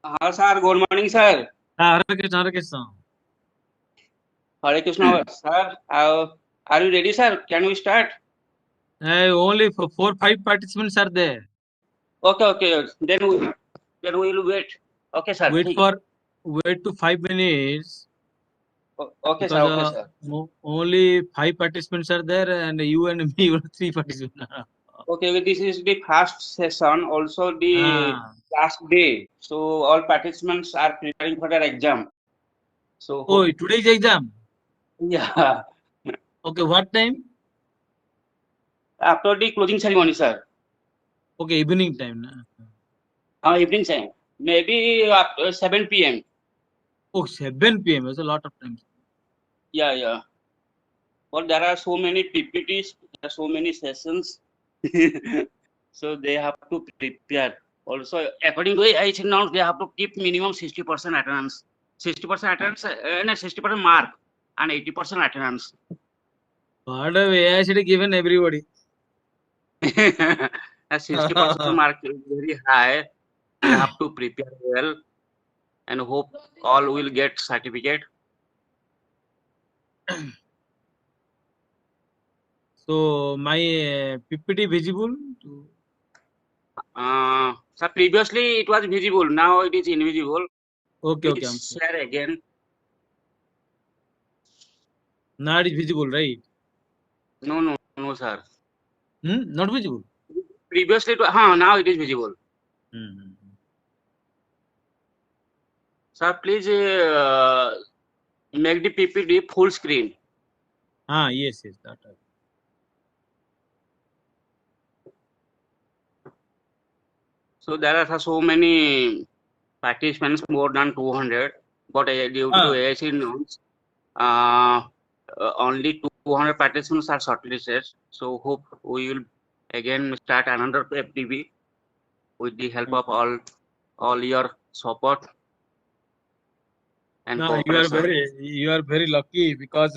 Sir. Good morning, sir. Hare Krishna, Hare Krishna. Hare Krishna, sir. Are you ready, sir? Can we start? Only for 4, 5 participants are there. Okay, okay. Then we will wait. Okay, sir. Wait ठीक. for wait to 5 minutes Okay, sir. because Okay, sir. only 5 participants are there, and you and me only 3 participants. Okay, this is the first session, also the Ah. last day. So all participants are preparing for their exam. So Oh, hope, today's exam. yeah. Okay, what time? After the closing ceremony, sir. Okay, evening time. Evening time. Maybe after 7 p.m. Oh, 7 p.m. That's a lot of time. Yeah, yeah. But there are so many PPTs, there are so many sessions. So they have to prepare. Also, according to AIC norms, they have to keep minimum 60% attendance. 60% attendance and a 60% mark and 80% attendance. What a way I should have given everybody. A 60% mark is very high. They have to prepare well and hope all will get certificate. So my PPT visible. So previously it was visible, now it is invisible. Okay, okay. Please share again. Now it is visible, right? No, no, no, sir. Not visible. Previously, now it is visible. Hmm. Sir, please make the PPT full screen. Yes, yes, that. So there are so many participants, more than 200, but due to Ah, AIC norms, uh, only 200 participants are shortlisted. So hope we will again start another FTB with the help of okay. all your support and No, cooperation. you are very lucky because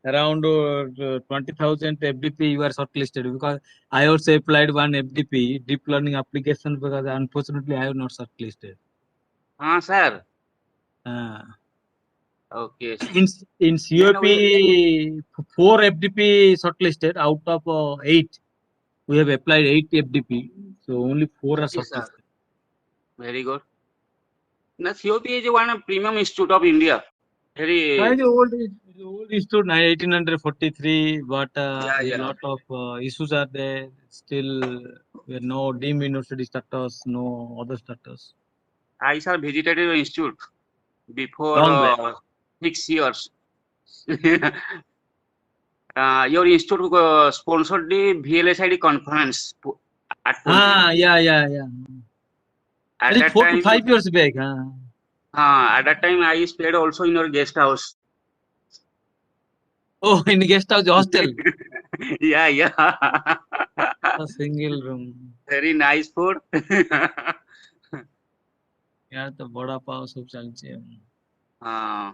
around 20,000 FDP you are shortlisted because I also applied one FDP deep learning application because unfortunately I have not shortlisted. Sir. Uh, Okay. in Then we COP 4 FDP shortlisted out of 8. We have applied 8 FDP, so only 4 are okay, sir. shortlisted. Very good. The COP is one premium institute of India. I Very, the old institute 1843, but yeah, a yeah. lot of issues are there. Still, no deemed university status, no other status. I sir visited your institute before Long back. 6 years. Your institute sponsored the VLSID conference at Pune. Yeah, yeah, yeah. That At is that 4 to 5 time, years back. I stayed also in your guest house. Oh, in guest house hostel, Yeah, yeah. a single room. Very nice food. Yeah, the vada pav सब चलते हैं. uh,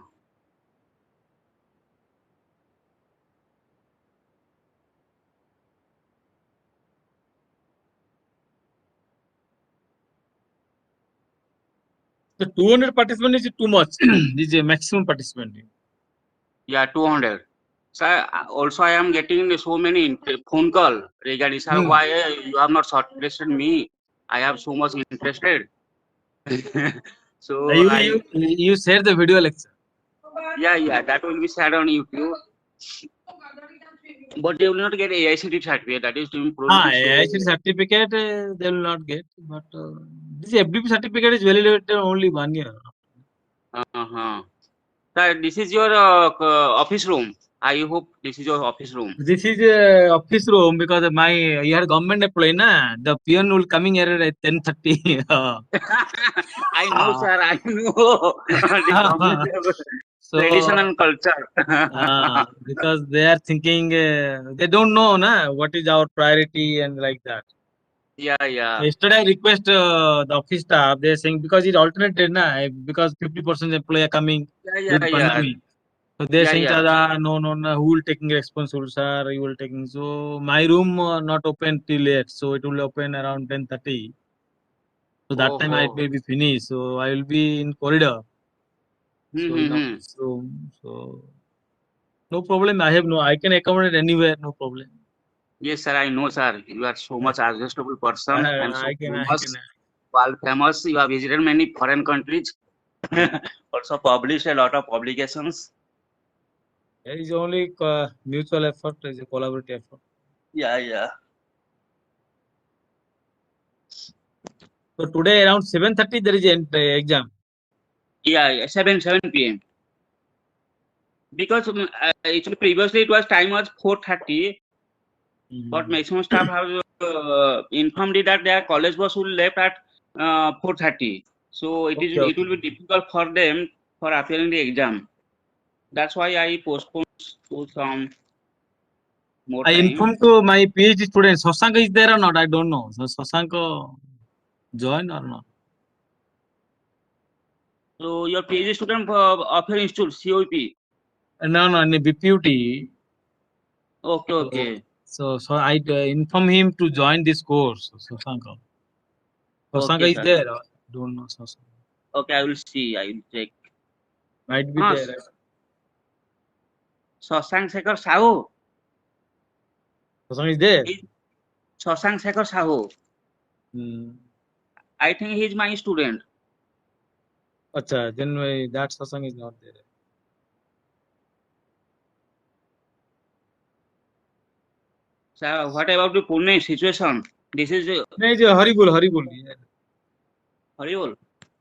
The 200 participant is too much. This is a maximum participant. yeah, 200. So also I am getting so many phone call regarding sir Hmm. why you have not shortlisted me. I have so much interested. So You I you you share the video lecture. yeah that will be shared on YouTube. But they will not get AICT certificate. That is to improve the Actually, so. certificate they will not get, but this FDP certificate is validated only 1 year. Uh-huh. Sir, this is your office room. I hope this is your office room. This is office room because my you are government employee, na? The peon will coming here at 10:30. I know, sir. I know the government tradition So and culture. because they are thinking they don't know, na, what is our priority and like that. Yeah, yeah, Yesterday, I request the office staff. They're saying because it's alternated, na, because 50% employee are coming yeah, due yeah, to yeah, pandemic. So they're yeah, saying, yeah. No, no, no, who will taking responsible, sir? You will taking. So my room not open till late. So it will open around 10:30. So that time I Oh. will be finished. So I will be in corridor. So in the Mm-hmm. office room. So no problem. I can accommodate anywhere. No problem. Yes, sir. I know, sir. You are so much adjustable I, person and so I can. I can. famous. World famous. You have visited many foreign countries. Also published a lot of publications. There is only mutual effort. There is a collaborative effort. Yeah, yeah. So today around 7:30 there is an exam. Yeah, yeah. 7 p.m. Because actually previously it was time was 4:30, but Mhm. maximum staff have informed me that their college bus will left at 4:30. So Okay. it Okay. will be difficult for them for appearing the exam. That's why I postponed to some more I time. informed to my PhD student. Sasanka is there or not? I don't know. So Sasanka join or not? So your PhD student of your institute, COP. No, no, no, BPUT. Okay, So, okay. so I inform him to join this course. Sasanka. Okay, Sasanka is sir. there. Don't know Sasanka. Okay, I will see. I will check. Might be Ah, there. Shashank Shekhar Sahu. Sasanka is there. He- Shashank Shekhar Sahu. Hmm. I think he is my student. Acha, then that Sasanka is not there. So what about the Pune situation? This is No, it's Haribol, Haribol. Yeah. horrible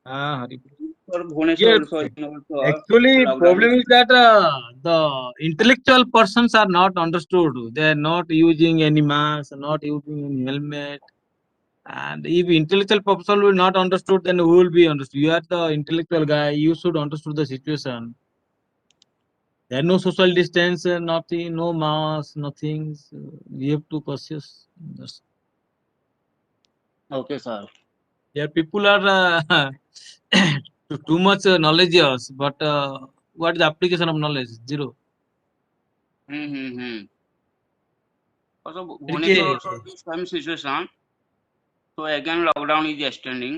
Haribol. for Bhubaneswar Yeah, also. Also actually, lockdown. problem is that the intellectual persons are not understood. They are not using any mask, not using any helmet. And if intellectual person will not understood, then who will be understood? You are the intellectual guy. You should understood the situation. There are no social distance, nothing, no mask, nothing. So you have to cautious. Okay, sir. There people are too much knowledge, but what is the application of knowledge? Zero. Hmm. Also Bhubaneswar Okay. also the same situation. So again lockdown is extending.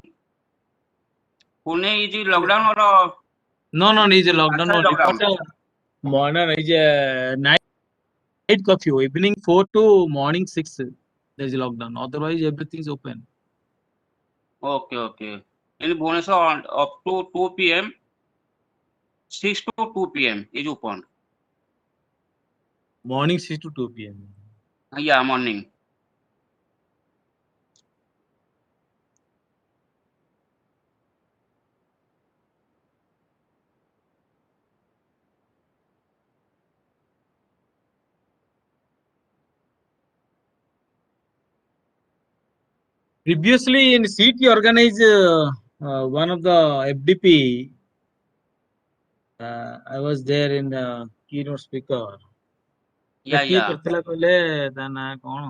Pune is the lockdown or No, no, it's a lockdown partial only. lockdown? But morning is a night curfew. Evening 4 to morning 6. There is a lockdown. Otherwise, everything is open. Okay, okay. In Bhubaneswar up to 2 p.m. 6 to 2 p.m. is open. Morning 6 to 2 p.m. Yeah, morning. Previously, in CT organized one of the FDP. I was there in the keynote speaker. Yeah, କିଏ yeah. କରିଥିଲା କହିଲେ ତା ନାଁ କଣ?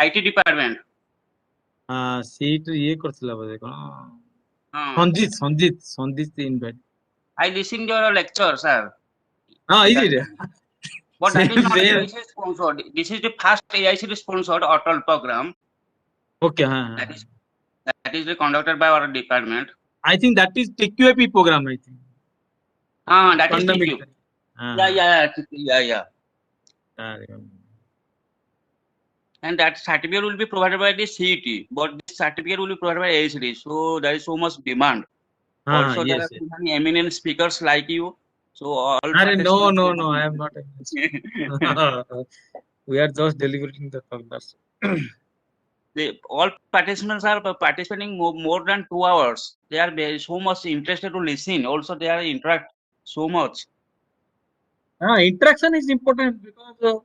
IT department. Seat ଇଏ କରିଥିଲା ବୋଧେ କଣ? Uh, Sanjit invite. I listened to your lecture, sir. Is That, it? but that is Same, not same. AIC sponsored. This is the first AIC sponsored Atal program. Okay, That is that is conducted by our department. I think that is TQAP program, I think. That is Pandemic. TQ. Yeah, yeah, yeah, yeah. I remember. And that certificate will be provided by the CET, but this certificate will be provided by AICD. So there is so much demand. Also, there Yes, are yes. so many eminent speakers like you. So all No, participants. no, no, I am not. We are just delivering the talk. That's All participants are participating more than 2 hours. They are so much interested to listen. Also, they are interact so much. interaction is important because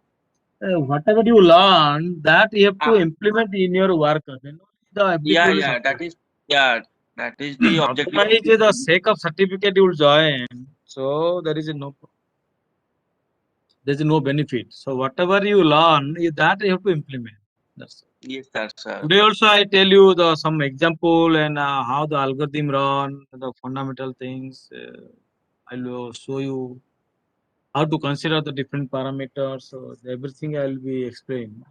whatever you learn, that you have to Ah, implement in your work. Then only the FDP yeah, will yeah. success. That is the objective of Otherwise, this. the sake of certificate you will join. So there is there is no benefit. So whatever you learn, that you have to implement. That's all. Yes, sir. Today also I tell you the some example and how the algorithm run, the fundamental things. I will show you how to consider the different parameters. So everything I will be explain.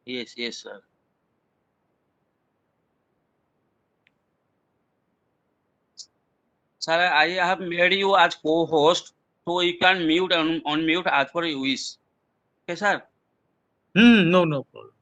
Yes, sir. Sir, I have made you as co-host, so you can mute and unmute as per your wish. Okay, sir. No, no problem.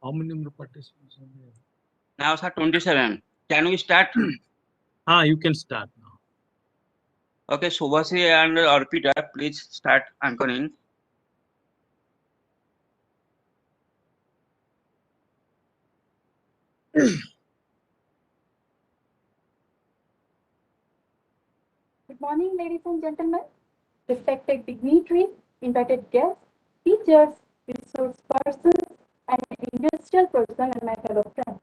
How many number participants are there? Now, sir, 27. Can we start? You can start now. Okay, Subhasi and Arpita, please start anchoring. Good morning, ladies and gentlemen, respected dignitaries, invited guests, teachers, resource persons, and industrial personnel and my fellow friends.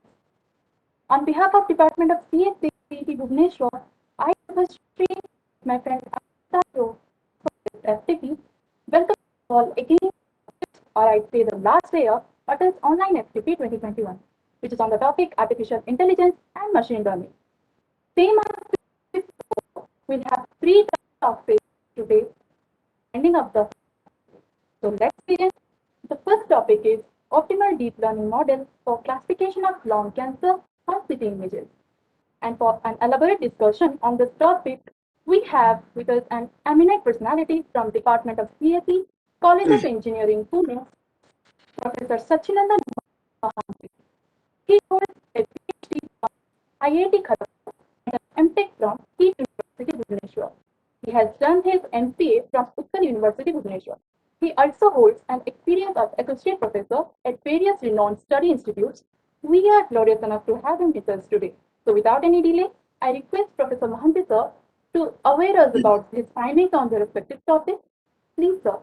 On behalf of Department of CSE Bhubaneswar, I was trained my friend Amitajo for this FTP. Welcome you all again, or I'd say the last day of Atal's online FTP 2021, which is on the topic Artificial Intelligence and Machine Learning. Same as before, we'll have 3 topics today, ending up the. So let's begin. The first topic is optimal deep learning model for classification of lung cancer on CT images. And for an elaborate discussion on this topic, we have with us an eminent personality from Department of CSE, College of Engineering, Pune, Professor Sachinandan Mohanty. He holds a PhD from IIT Kharagpur and an MTech from KIIT University, Bhubaneswar. He has done his MCA from Utkal University, Bhubaneswar. He also holds an experience of associate professor at various renowned study institutes. We are glorious enough to have him with us today. So without any delay, I request Professor Mohanty sir to aware us about his findings on the respective topics. Please, sir.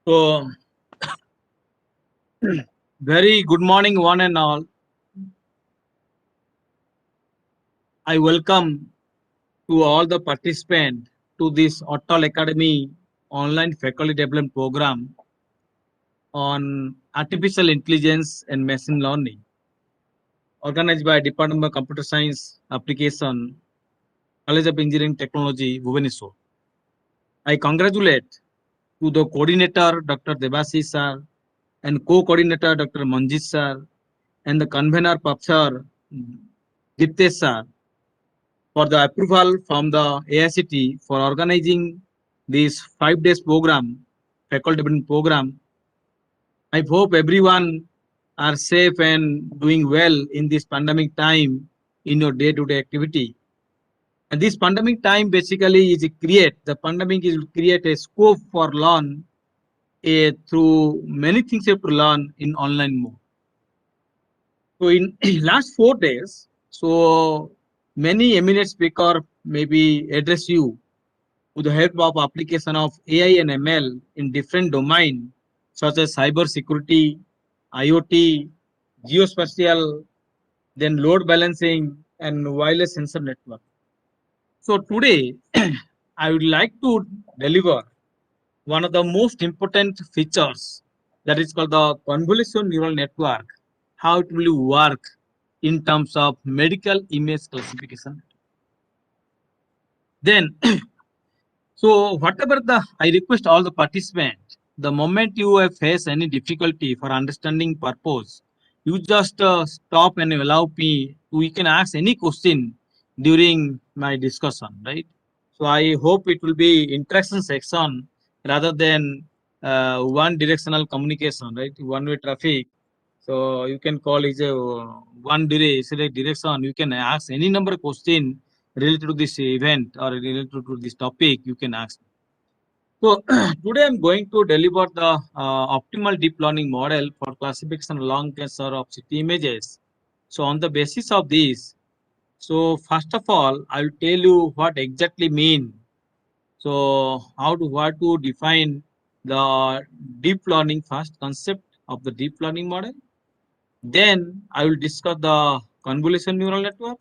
So, very good morning, one and all. I welcome to all the participants to this Atal Academy online faculty development program on artificial intelligence and machine learning, organized by Department of Computer Science Application, College of Engineering Technology, Bhubaneswar. I congratulate to the coordinator, Dr. Debashish sir, and co-coordinator, Dr. Manjit sir, and the convener, Professor Diptesh sir, for the approval from the AICT for organizing this 5 days program, faculty development program. I hope everyone are safe and doing well in this pandemic time in your day-to-day activity. And this pandemic time basically is the pandemic is create a scope for learn through many things you have to learn in online mode. So in last 4 days, so many eminent speaker maybe address you with the help of application of AI and ML in different domain such as cyber security, IoT, geospatial, then load balancing and wireless sensor network. So today I would like to deliver one of the most important features that is called the convolutional neural network, how it will work in terms of medical image classification. Then, so whatever I request all the participants, the moment you have face any difficulty for understanding purpose, you just stop and allow me, we can ask any question during my discussion, right? So I hope it will be interaction section rather than one directional communication, right? One way traffic. So you can call is a one direction. You can ask any number of question related to this event or related to this topic. You can ask. So today I'm going to deliver the optimal deep learning model for classification of lung cancer of CT images. So on the basis of this, so first of all, I will tell you what exactly mean. So what to define the deep learning first concept of the deep learning model. Then I will discuss the convolution neural network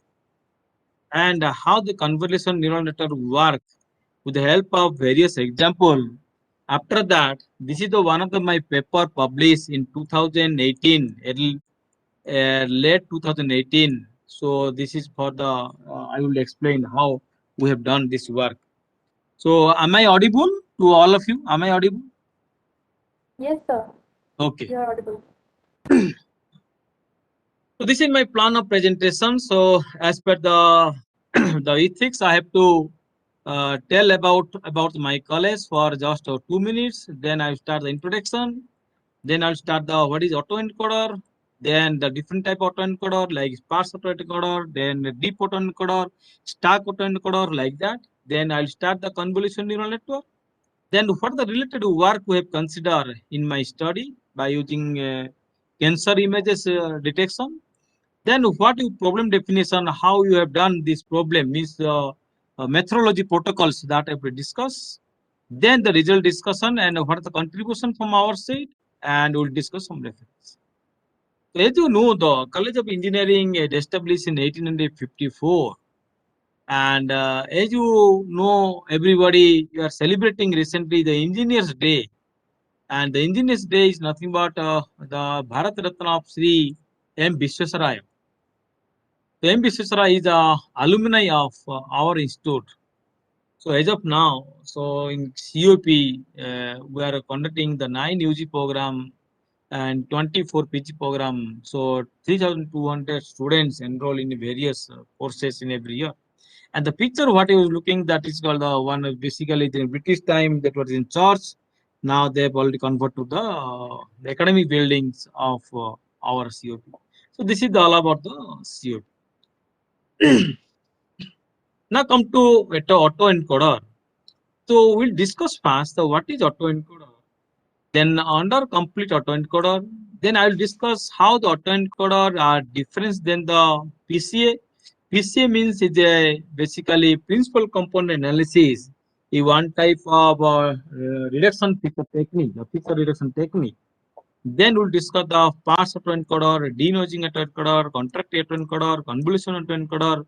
and how the convolution neural network work with the help of various example. After that, this is the one of the my paper published in 2018, late 2018. So this is for the I will explain how we have done this work. So am I audible to all of you? Am I audible? Yes, sir. Okay. You're audible. So this is my plan of presentation. So as per the the ethics, I have to tell about my college for just 2 minutes. Then I start the introduction. Then I'll start the what is autoencoder. Then the different type of autoencoder like sparse autoencoder. Then the deep autoencoder, stack autoencoder like that. Then I'll start the convolution neural network. Then what the related work we have considered in my study by using cancer images detection. Then what you problem definition, how you have done this problem means methodology protocols that I will discuss. Then the result discussion and what are the contribution from our side, and we'll discuss some reference. So as you know, the College of Engineering is established in 1854. And as you know, everybody, you are celebrating recently the Engineers Day. And the Engineers Day is nothing but the Bharat Ratna of Sri M. Visvesvaraya. The M. Visvesvaraya is a alumni of our institute. So as of now, so in COP, we are conducting the 9 UG program and 24 PG program. So 3,200 students enroll in various courses in every year. And the picture what you looking, that is called the one basically in British time that was in church. Now they have already converted to the academic buildings of our COP. So this is all about the COP. Now come to autoencoder. So we'll discuss first what is autoencoder. Then under complete autoencoder, then I will discuss how the autoencoder are different than the PCA. PCA means is a basically principal component analysis. Is one type of reduction feature technique, the feature reduction technique. Then we'll discuss the parse autoencoder, denoising autoencoder, contractive autoencoder, convolution autoencoder,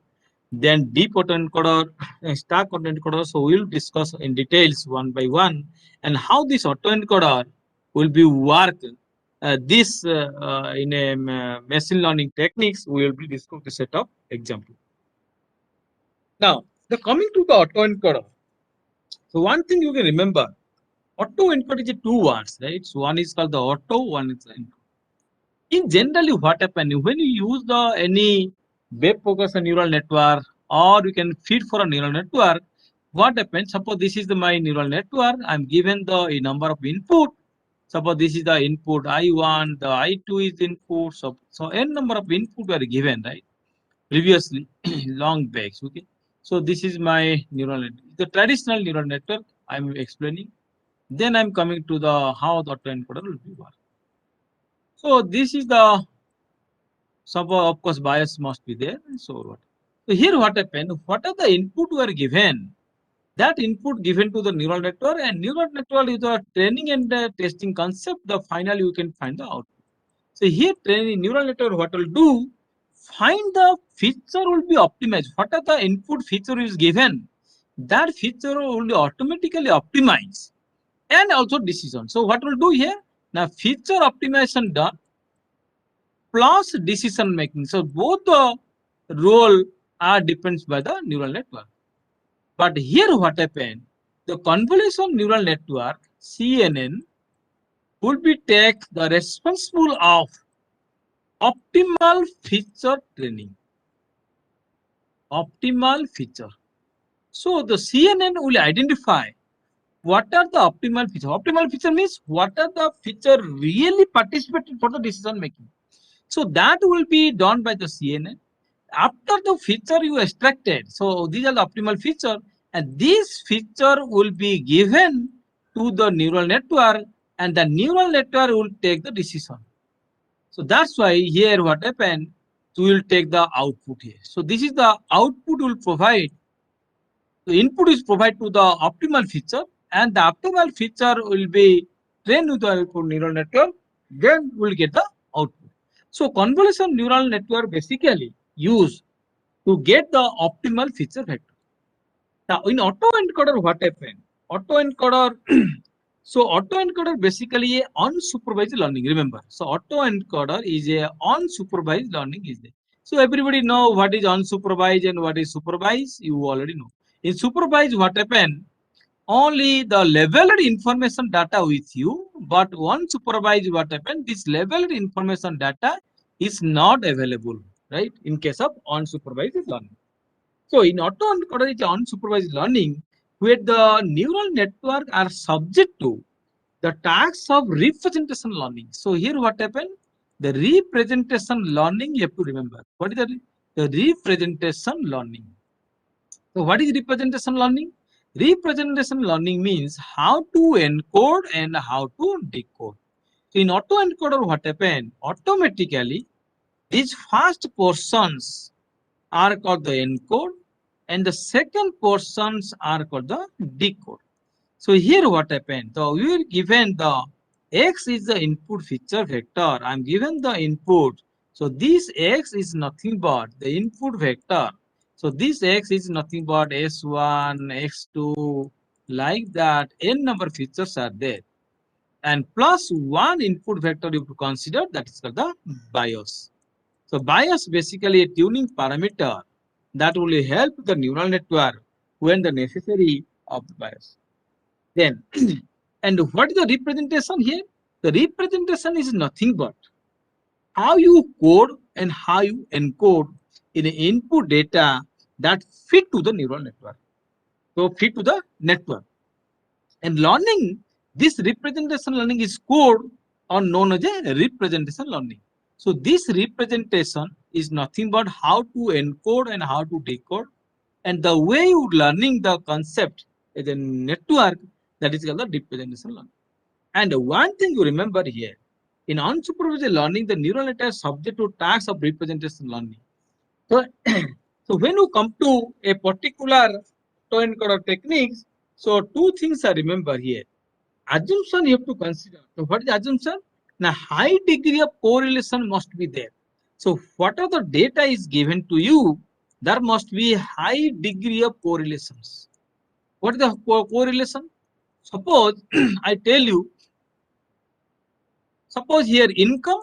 then deep autoencoder, stack autoencoder. So we'll discuss in details one by one, and how this autoencoder will be work. This in a machine learning techniques we will be discussing the set of example. Now, the coming to the autoencoder. So one thing you can remember, autoencoder is two words, right? So one is called the auto, one is the encoder. In generally, what happens when you use the any web focus neural network, or you can feed for a neural network, what happens? Suppose this is my neural network. I'm given the number of input. Suppose this is the input I1, the I2 is input. So n number of input were given, right? Previously, long back. Okay. So this is my neural network. The traditional neural network I'm explaining. Then I'm coming to the how the autoencoder will be work. So this is the suppose of course bias must be there. So what? So here what happened? What are the input were given? That input given to the neural network, and neural network is the training and testing concept. The final you can find the output. So here training neural network what will do? Find the feature will be optimized. What are the input feature is given? That feature will be automatically optimized and also decision. So what will do here? Now feature optimization done plus decision making. So both the role are depends by the neural network. But here what happened? The convolution neural network CNN will be take the responsible of optimal feature training. Optimal feature. So the CNN will identify what are the optimal feature. Optimal feature means what are the feature really participated for the decision making. So that will be done by the CNN. After the feature you extracted, so these are the optimal feature, and this feature will be given to the neural network, and the neural network will take the decision. So that's why here what happened, we will take the output here. So this is the output will provide, the input is provided to the optimal feature, and the optimal feature will be trained with the neural network, then we'll get the output. So convolution neural network basically use to get the optimal feature vector. Now, in autoencoder, what happened? Autoencoder, so autoencoder basically a unsupervised learning. Remember, so autoencoder is a unsupervised learning is there. So everybody know what is unsupervised and what is supervised. You already know. In supervised, what happened? Only the leveled information data with you, but unsupervised, what happened? This leveled information data is not available, right? In case of unsupervised learning. So in autoencoder is unsupervised learning, where the neural network are subject to the tasks of representation learning. So here what happened? The representation learning you have to remember. What is the representation learning? So what is representation learning? Representation learning means how to encode and how to decode. So in autoencoder what happened? Automatically these first portions are called the encode and the second portions are called the decode. So here what happened? So we were given the x is the input feature vector. I'm given the input. So this x is nothing but the input vector. So this x is nothing but s1, x2, like that. N number features are there. And plus one input vector you have to consider, that is called the bias. So bias basically a tuning parameter that will help the neural network when the necessary of the bias. Then, and what is the representation here? The representation is nothing but how you code and how you encode in the input data that fit to the neural network. So fit to the network. And learning, this representation learning is called or known as a representation learning. So this representation is nothing but how to encode and how to decode. And the way you learning the concept is a network, that is called the representation learning. And one thing you remember here, in unsupervised learning, the neural network is subject to tasks of representation learning. So, so when you come to a particular autoencoder techniques, so two things I remember here. Assumption you have to consider. So what is assumption? Now high degree of correlation must be there. So whatever the data is given to you, there must be high degree of correlations. What is the correlation? Suppose I tell you, suppose here income,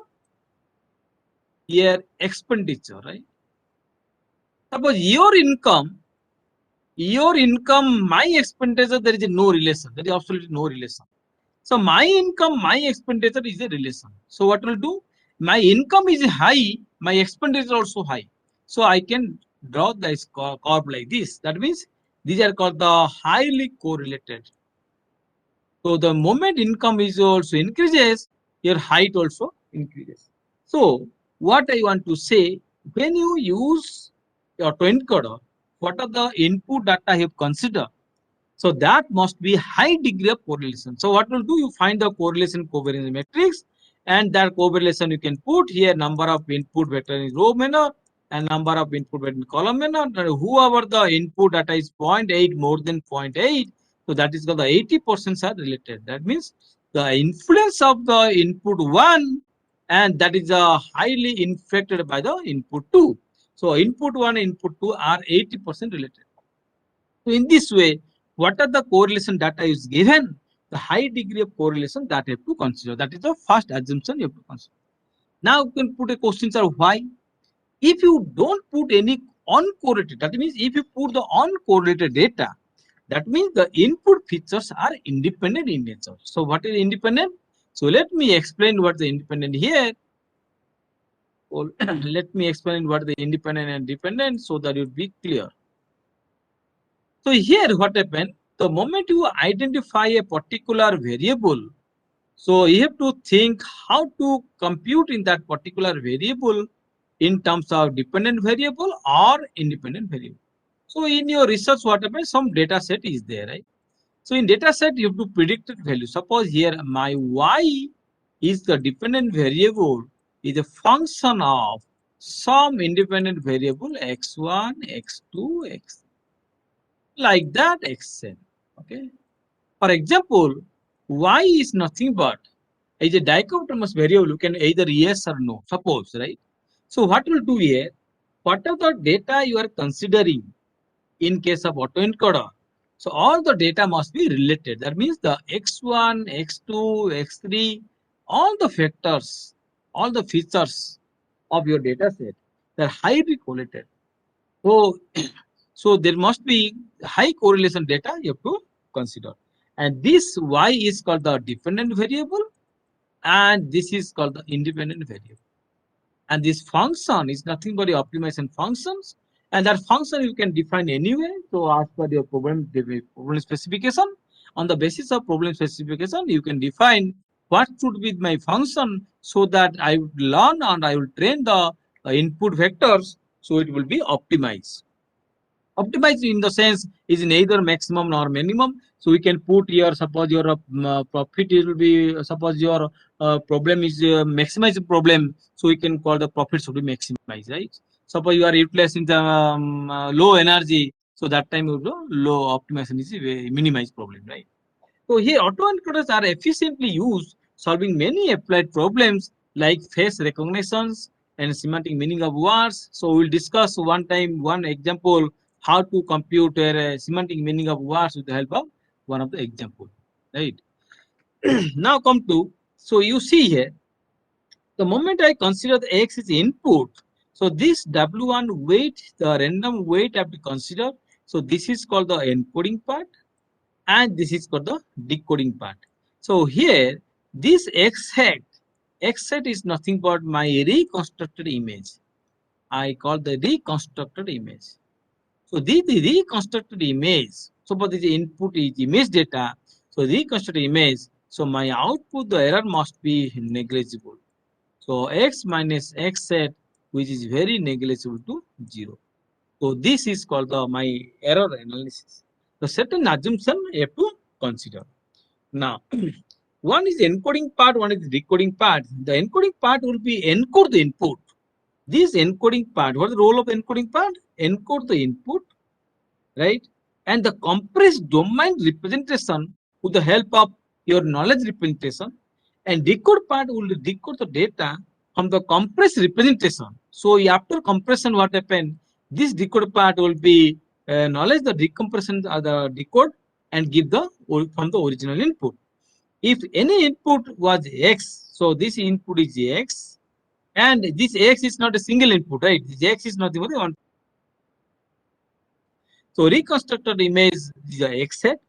here expenditure, right? Suppose your income, my expenditure, there is no relation. There is absolutely no relation. So my income, my expenditure is a relation. So what will do? My income is high, my expenditure also high. So I can draw this curve like this. That means these are called the highly correlated. So the moment income is also increases, your height also increases. So what I want to say, when you use your autoencoder, what are the input data you consider? So that must be high degree of correlation. So what will do? You find the correlation covariance matrix, and that correlation you can put here number of input vector in row manner and number of input vector in column manner. And whoever the input data is 0.8 more than 0.8, so that is called the 80% are related. That means the influence of the input 1 and that is highly infected by the input 2. So input 1 and input 2 are 80% related. So in this way, what are the correlation data is given? The high degree of correlation that you have to consider. That is the first assumption you have to consider. Now you can put a question, sir, why? If you don't put any uncorrelated, that means if you put the uncorrelated data, that means the input features are independent in nature. So what is independent? So let me explain what the independent here. Well, let me explain what the independent and dependent so that it will be clear. So here what happened, the moment you identify a particular variable, so you have to think how to compute in that particular variable in terms of dependent variable or independent variable. So in your research, what happens, some data set is there, right? So in data set, you have to predict value. Suppose here my y is the dependent variable is a function of some independent variable x1, x2, x like that xn. Okay. For example, y is nothing but is a dichotomous variable. You can either yes or no. Suppose, right? So what we'll do here? what are the data you are considering in case of autoencoder? So all the data must be related. That means the x1, x2, x3, all the factors, all the features of your data set, they're highly correlated. So, so there must be high correlation data you have to consider. And this y is called the dependent variable, and this is called the independent variable. And this function is nothing but the optimization functions, and that function you can define anyway. So as per your problem specification, on the basis of problem specification, you can define what should be my function so that I would learn and I will train the input vectors so it will be optimized. Optimized in the sense is neither maximum nor minimum. So we can put here, suppose your profit will be, suppose your problem is maximize problem, so we can call the profit should be maximized, right? Suppose you are utilizing the low energy, so that time you do low optimization is a minimized problem, right? So here autoencoders are efficiently used solving many applied problems like face recognitions and semantic meaning of words. So we'll discuss one example how to compute a semantic meaning of words with the help of one of the example, right? Now come to, so you see here, the moment I consider the x is input, so this W1 weight, the random weight I have to consider. So this is called the encoding part, and this is called the decoding part. So here, this x hat is nothing but my reconstructed image. I call the reconstructed image. So the reconstructed image, suppose the input is image data, so reconstructed image, so my output, the error must be negligible. So x minus x hat, which is very negligible to 0. So this is called the my error analysis. The certain assumption you have to consider. Now, one is encoding part, one is decoding part. The encoding part will be encode the input. This encoding part, what is the role of encoding part? Encode the input, right? And the compressed domain representation with the help of your knowledge representation, and decode part will decode the data from the compressed representation. So after compression, what happened? This decode part will be knowledge the decompression of the decode and give the from the original input. If any input was x, so this input is x, and this x is not a single input, right? This x is not the only one. So reconstructed image is a x set.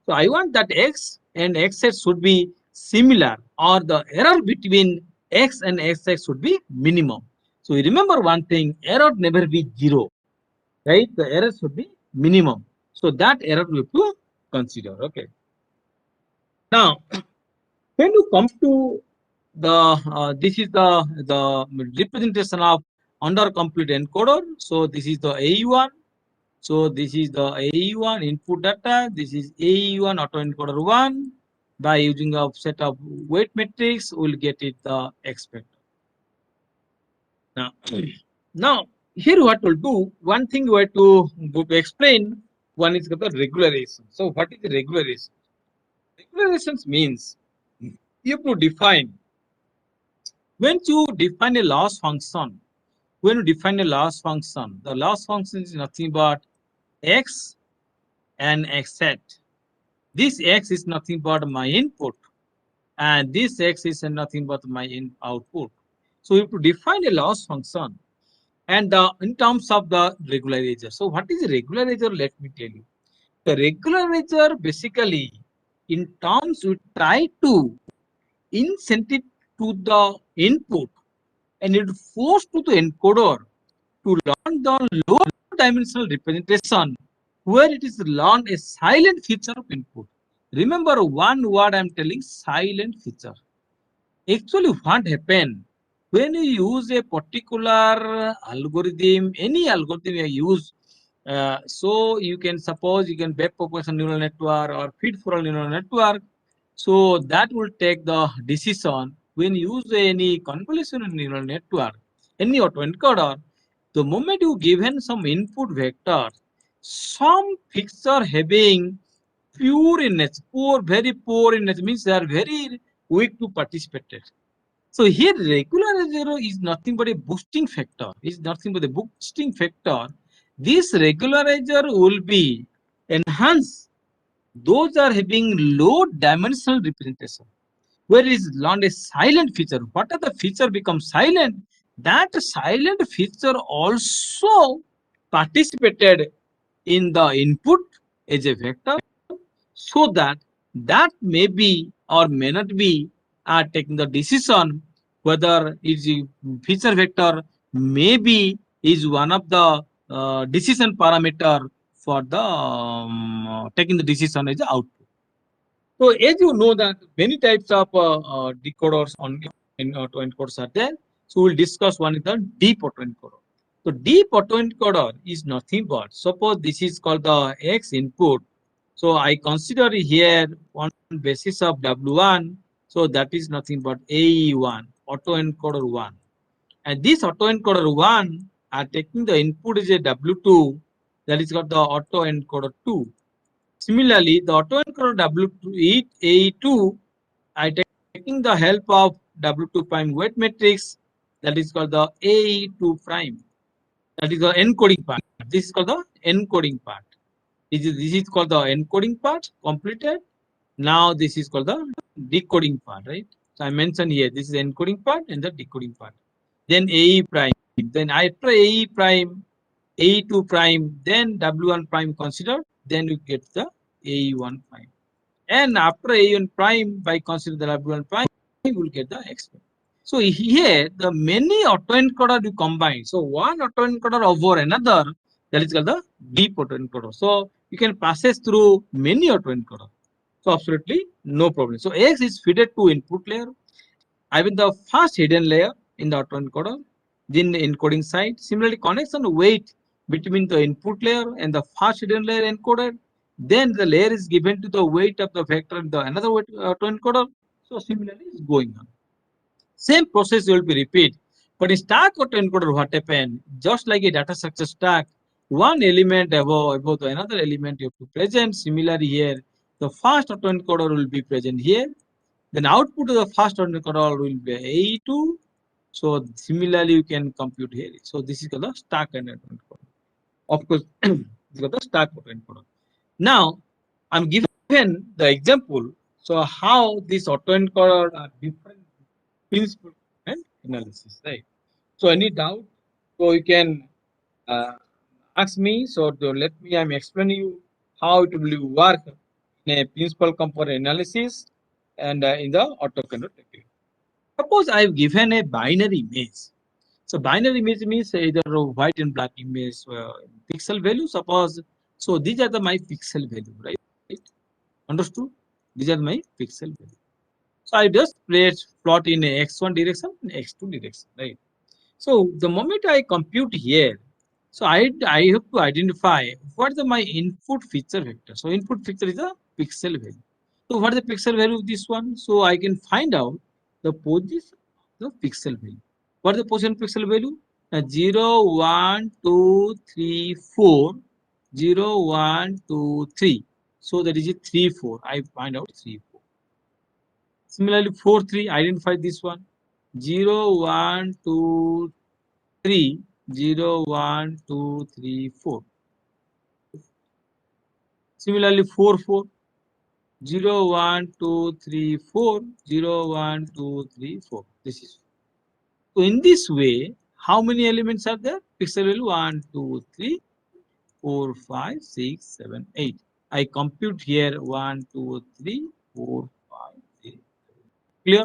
So I want that x and x set should be similar, or the error between x and x set should be minimum. So you remember one thing, error never be 0, right? The error should be minimum. So that error we have to consider, okay? Now, when you come to the, this is the representation of under complete encoder. So this is the AE1. So this is the AE1 input data. This is AE1 autoencoder 1. By using a set of weight matrix, we'll get it the X vector. Now, here what we'll do, one thing we have to explain, one is the regularization. So what is the regularization? Regularizations means you have to define, when you define a loss function, the loss function is nothing but x and x set. This x is nothing but my input, and this x is nothing but my output. So you have to define a loss function, and in terms of the regularizer. So what is a regularizer? Let me tell you. The regularizer basically, in terms we try to incentive to the input, and it forced to the encoder to learn the low dimensional representation where it is learned a silent feature of input. Remember one word I am telling, silent feature. Actually what happened, when you use a particular algorithm, any algorithm you use, so you can suppose you can backpropagation neural network or feed forward neural network. So that will take the decision when you use any convolutional neural network, any autoencoder. The moment you given some input vector, some feature having pure in nature, very poor in nature, means they are very weak to participate. So here regular zero is nothing but a boosting factor. Is nothing but a boosting factor. This regularizer will be enhanced. Those are having low dimensional representation. Where is learned a silent feature? What are the feature become silent? That silent feature also participated in the input as a vector, so that that may be or may not be taking the decision whether is a feature vector maybe is one of the decision parameter for the taking the decision as a output. So as you know that many types of decoders in autoencoders are there. So we'll discuss one is the deep autoencoder. So deep autoencoder is nothing but, suppose this is called the X input. So I consider here one basis of W1. So that is nothing but AE1, autoencoder 1. And this autoencoder 1 are taking the input is a W2, that is called the autoencoder 2. Similarly, the autoencoder W2 AE2 I taking the help of W2 prime weight matrix, that is called the AE2 prime. That is the encoding part. This is called the encoding part. This is called the encoding part completed. Now this is called the decoding part, right? So I mentioned here this is encoding part and the decoding part. Then AE prime. Then after AE prime, AE2 prime, then W1 prime considered, then you get the AE1 prime. And after A1 prime, by considering the W1 prime, we will get the X prime. So here, the many autoencoder you combine. So one autoencoder over another, that is called the deep autoencoder. So you can process through many autoencoder. So absolutely no problem. So X is fed to input layer. I mean the first hidden layer in the autoencoder, then the encoding side. Similarly, connection weight between the input layer and the first hidden layer encoded. Then the layer is given to the weight of the vector in the another weight autoencoder. So similarly, it's going on. Same process will be repeat. But in stack autoencoder, what happened? Just like a data structure stack, one element above the another element you have to present. Similarly here, the first autoencoder will be present here. Then output of the first autoencoder will be AE2. So similarly, you can compute here. So this is called the stack autoencoder. Of course, this is called the stack autoencoder. Now, I'm given the example. So how this autoencoder are different principle and analysis, right? So any doubt? So you can uh, ask me. So let me. I'm explaining you how it will work in a principal component analysis and in the autoencoder technique. Suppose I've given a binary image. So binary image means either a white and black image pixel value. Suppose so these are the my pixel value, right? Understood? These are my pixel value. So I just plot in a x1 direction and x2 direction, right? So the moment I compute here, so I have to identify what is my input feature vector. So input feature is a pixel value. So what is the pixel value of this one? So I can find out the position of the pixel value. What is the position pixel value? 0, 1, 2, 3, 4. 0, 1, 2, 3. So that is a 3, 4. I find out 3, 4. Similarly, 4, 3, identify this one. 0, 1, 2, 3. 0, 1, 2, 3, 4. Similarly, 4, 4. 0, 1, 2, 3, 4. 0, 1, 2, 3, 4. This is. So in this way, how many elements are there? Pixel value 1, 2, 3, 4, 5, 6, 7, 8. I compute here 1, 2, 3, 4, 5, 6, 7. Clear?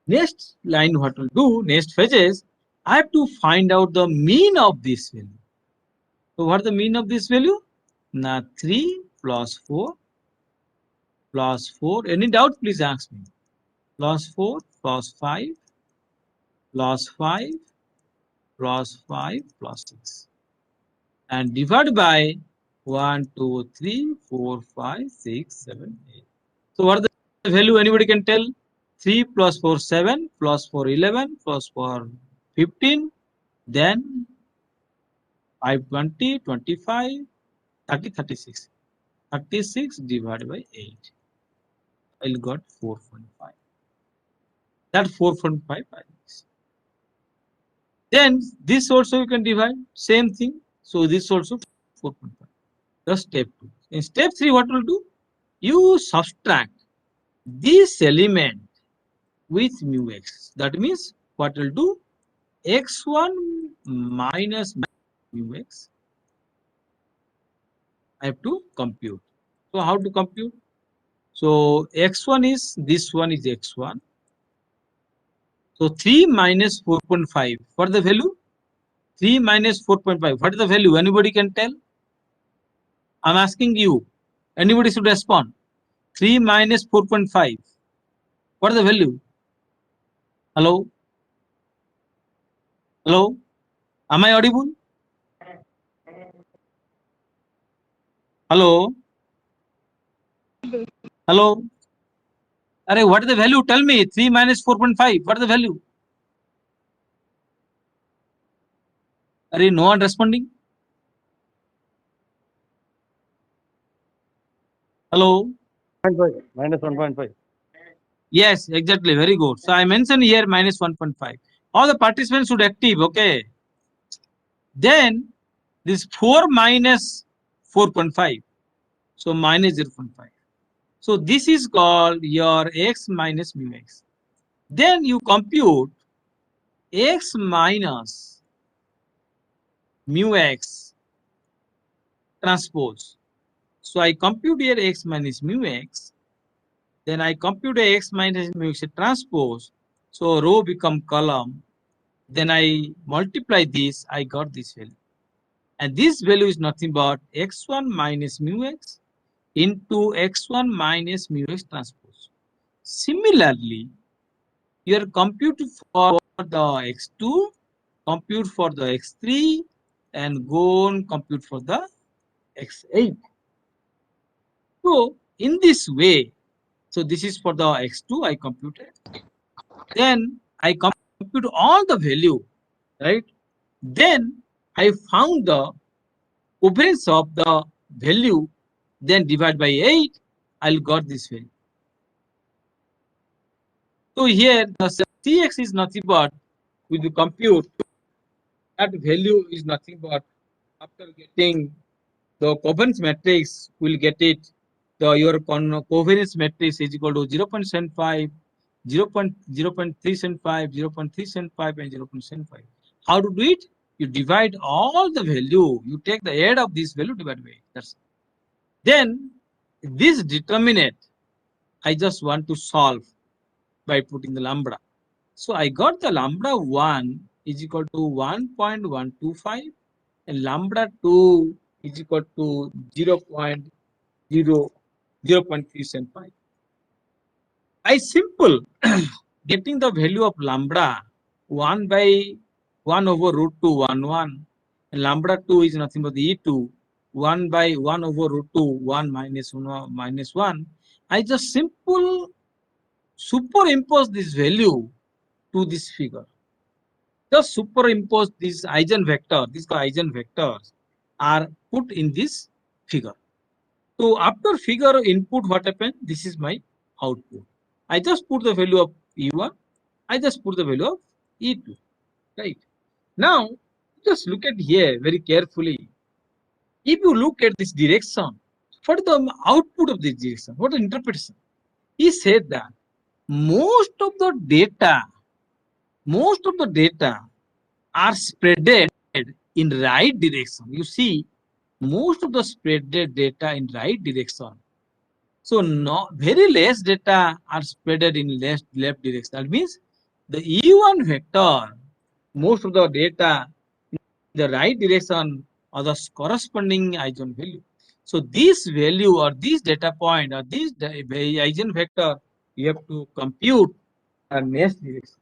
Next line, what will do? Next phases, I have to find out the mean of this value. So what is the mean of this value? Now 3 plus 4 plus 4. Any doubt? Please ask me. Plus 4 plus 5 plus 5 plus 5 plus 6. And divide by 1, 2, 3, 4, 5, 6, 7, 8. So what is the value? Anybody can tell? 3 plus 4, 7 plus 4, 11 plus 4, 15. Then 5, 20, 25, 30, 36. 36 divided by 8. I'll got 4.5. That 4.5 IUs. Then this also you can divide, same thing. So this also 4.5. That's step 2. In step 3, what will do? You subtract this element with mu x. That means what will do? X1 minus mu x. I have to compute. So how to compute? So x1 is, this one is x1. So 3 minus 4.5. What is the value? 3 minus 4.5. What is the value? Anybody can tell? I'm asking you. Anybody should respond. 3 minus 4.5. What is the value? Hello? Hello? Am I audible? Hello? Hello? Arey, what is the value? Tell me. 3 minus 4.5. What is the value? Arey, no one responding? Hello? Minus 1.5. Yes, exactly. Very good. So I mentioned here minus 1.5. All the participants should active. Okay. Then this 4 minus 4.5. So minus 0.5. So this is called your x minus mu x. Then you compute x minus mu x transpose. So I compute here x minus mu x. Then I compute x minus mu x transpose. So row become column. Then I multiply this, I got this value. And this value is nothing but x1 minus mu x into x1 minus mu x transpose. Similarly, your compute for the x2, compute for the x3, and go on compute for the x8. So in this way, so this is for the x2 I computed. Then I compute all the value, right? Then I found the covariance of the value, then divide by 8, I'll got this value. So here the Cx is nothing but, with the compute, that value is nothing but, after getting the covariance matrix, we'll get it, your covariance matrix is equal to 0.75, 0.375, 0.375, and 0.75. How to do it? You divide all the value, you take the add of this value divided by 8. That's it. Then this determinant, I just want to solve by putting the lambda. So I got the lambda 1 is equal to 1.125 and lambda 2 is equal to 0.375. I simple getting the value of lambda 1 by 1 over root 2 1 and lambda 2 is nothing but the E2 1 by 1 over root 2 1 minus 1. I just simple superimpose this value to this figure. Just superimpose this eigenvector, these eigenvectors are put in this figure. So after figure input, what happened? This is my output. I just put the value of E1, I just put the value of E2, right? Now, just look at here very carefully. If you look at this direction, what is the output of this direction? What is the interpretation? He said that most of the data are spreaded in right direction. You see, most of the spreaded data in right direction. So very less data are spreaded in left direction. That means the E1 vector, most of the data in the right direction are the corresponding eigenvalue. So this value or this data point or this eigenvector, you have to compute a next direction.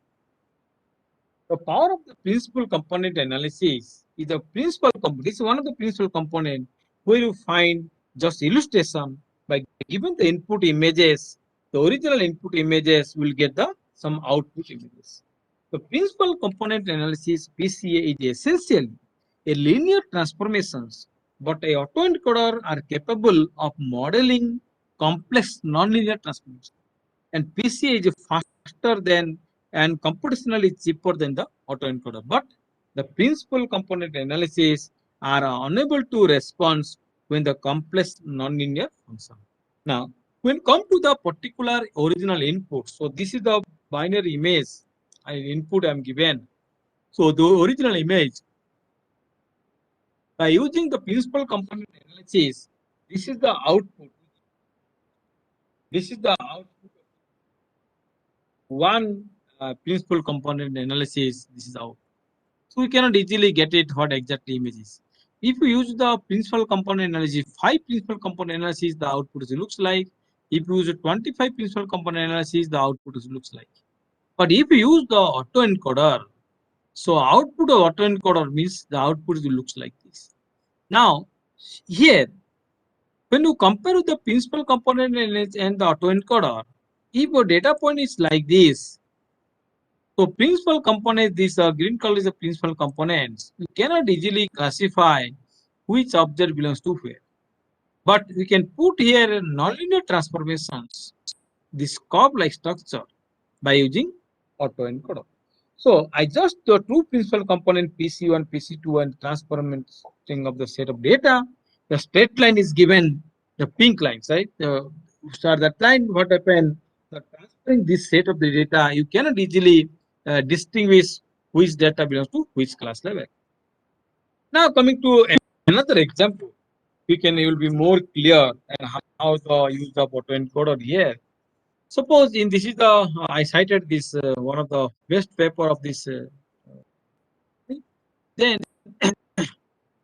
The power of the principal component analysis is the principal component. This is one of the principal component where you find just illustration by given the input images, the original input images will get the some output images. The principal component analysis PCA is essentially a linear transformations, but a autoencoder are capable of modeling complex nonlinear transformations. And PCA is faster than and computationally cheaper than the autoencoder. But the principal component analysis are unable to respond when the complex nonlinear function. Now, when come to the particular original input, so this is the binary image input I am given. So the original image, by using the principal component analysis, this is the output. This is the output. One principal component analysis, this is out. So we cannot easily get it what exact image is. If you use the principal component analysis, 5 principal component analysis, the output looks like. If you use 25 principal component analysis, the output looks like. But if you use the autoencoder, so output of autoencoder means the output looks like this. Now, here, when you compare with the principal component and the autoencoder, if your data point is like this, so principal component, this green color is the principal components. You cannot easily classify which object belongs to where. But we can put here nonlinear transformations, this curve-like structure, by using autoencoder. So I just the two principal component PC1, PC2 and transforming of the set of data. The straight line is given the pink lines, right? Start that line, what happened? The transferring this set of the data, you cannot easily distinguish which data belongs to which class level. Now coming to another example, you will be more clear and how the use of autoencoder here. Suppose in this is the I cited this one of the best paper of this. Then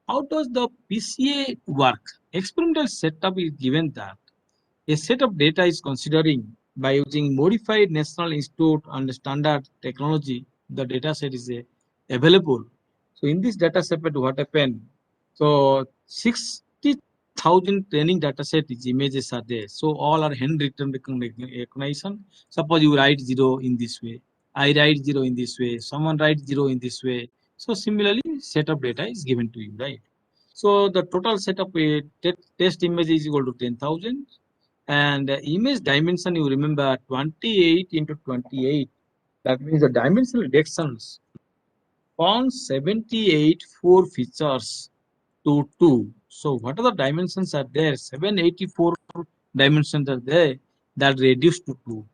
how does the PCA work? Experimental setup is given that a set of data is considering by using modified National Institute and standard technology. The data set is available. So in this data set, what happened? So 60,000 training data set is images are there. So all are handwritten recognition. Suppose you write 0 in this way. I write 0 in this way. Someone writes 0 in this way. So similarly, set of data is given to you, right? So the total set of test image is equal to 10,000. And image dimension, you remember 28 into 28. That means the dimensional reductions from 78 4 features to 2. So what are the dimensions are there? 784 dimensions are there that reduced to 2.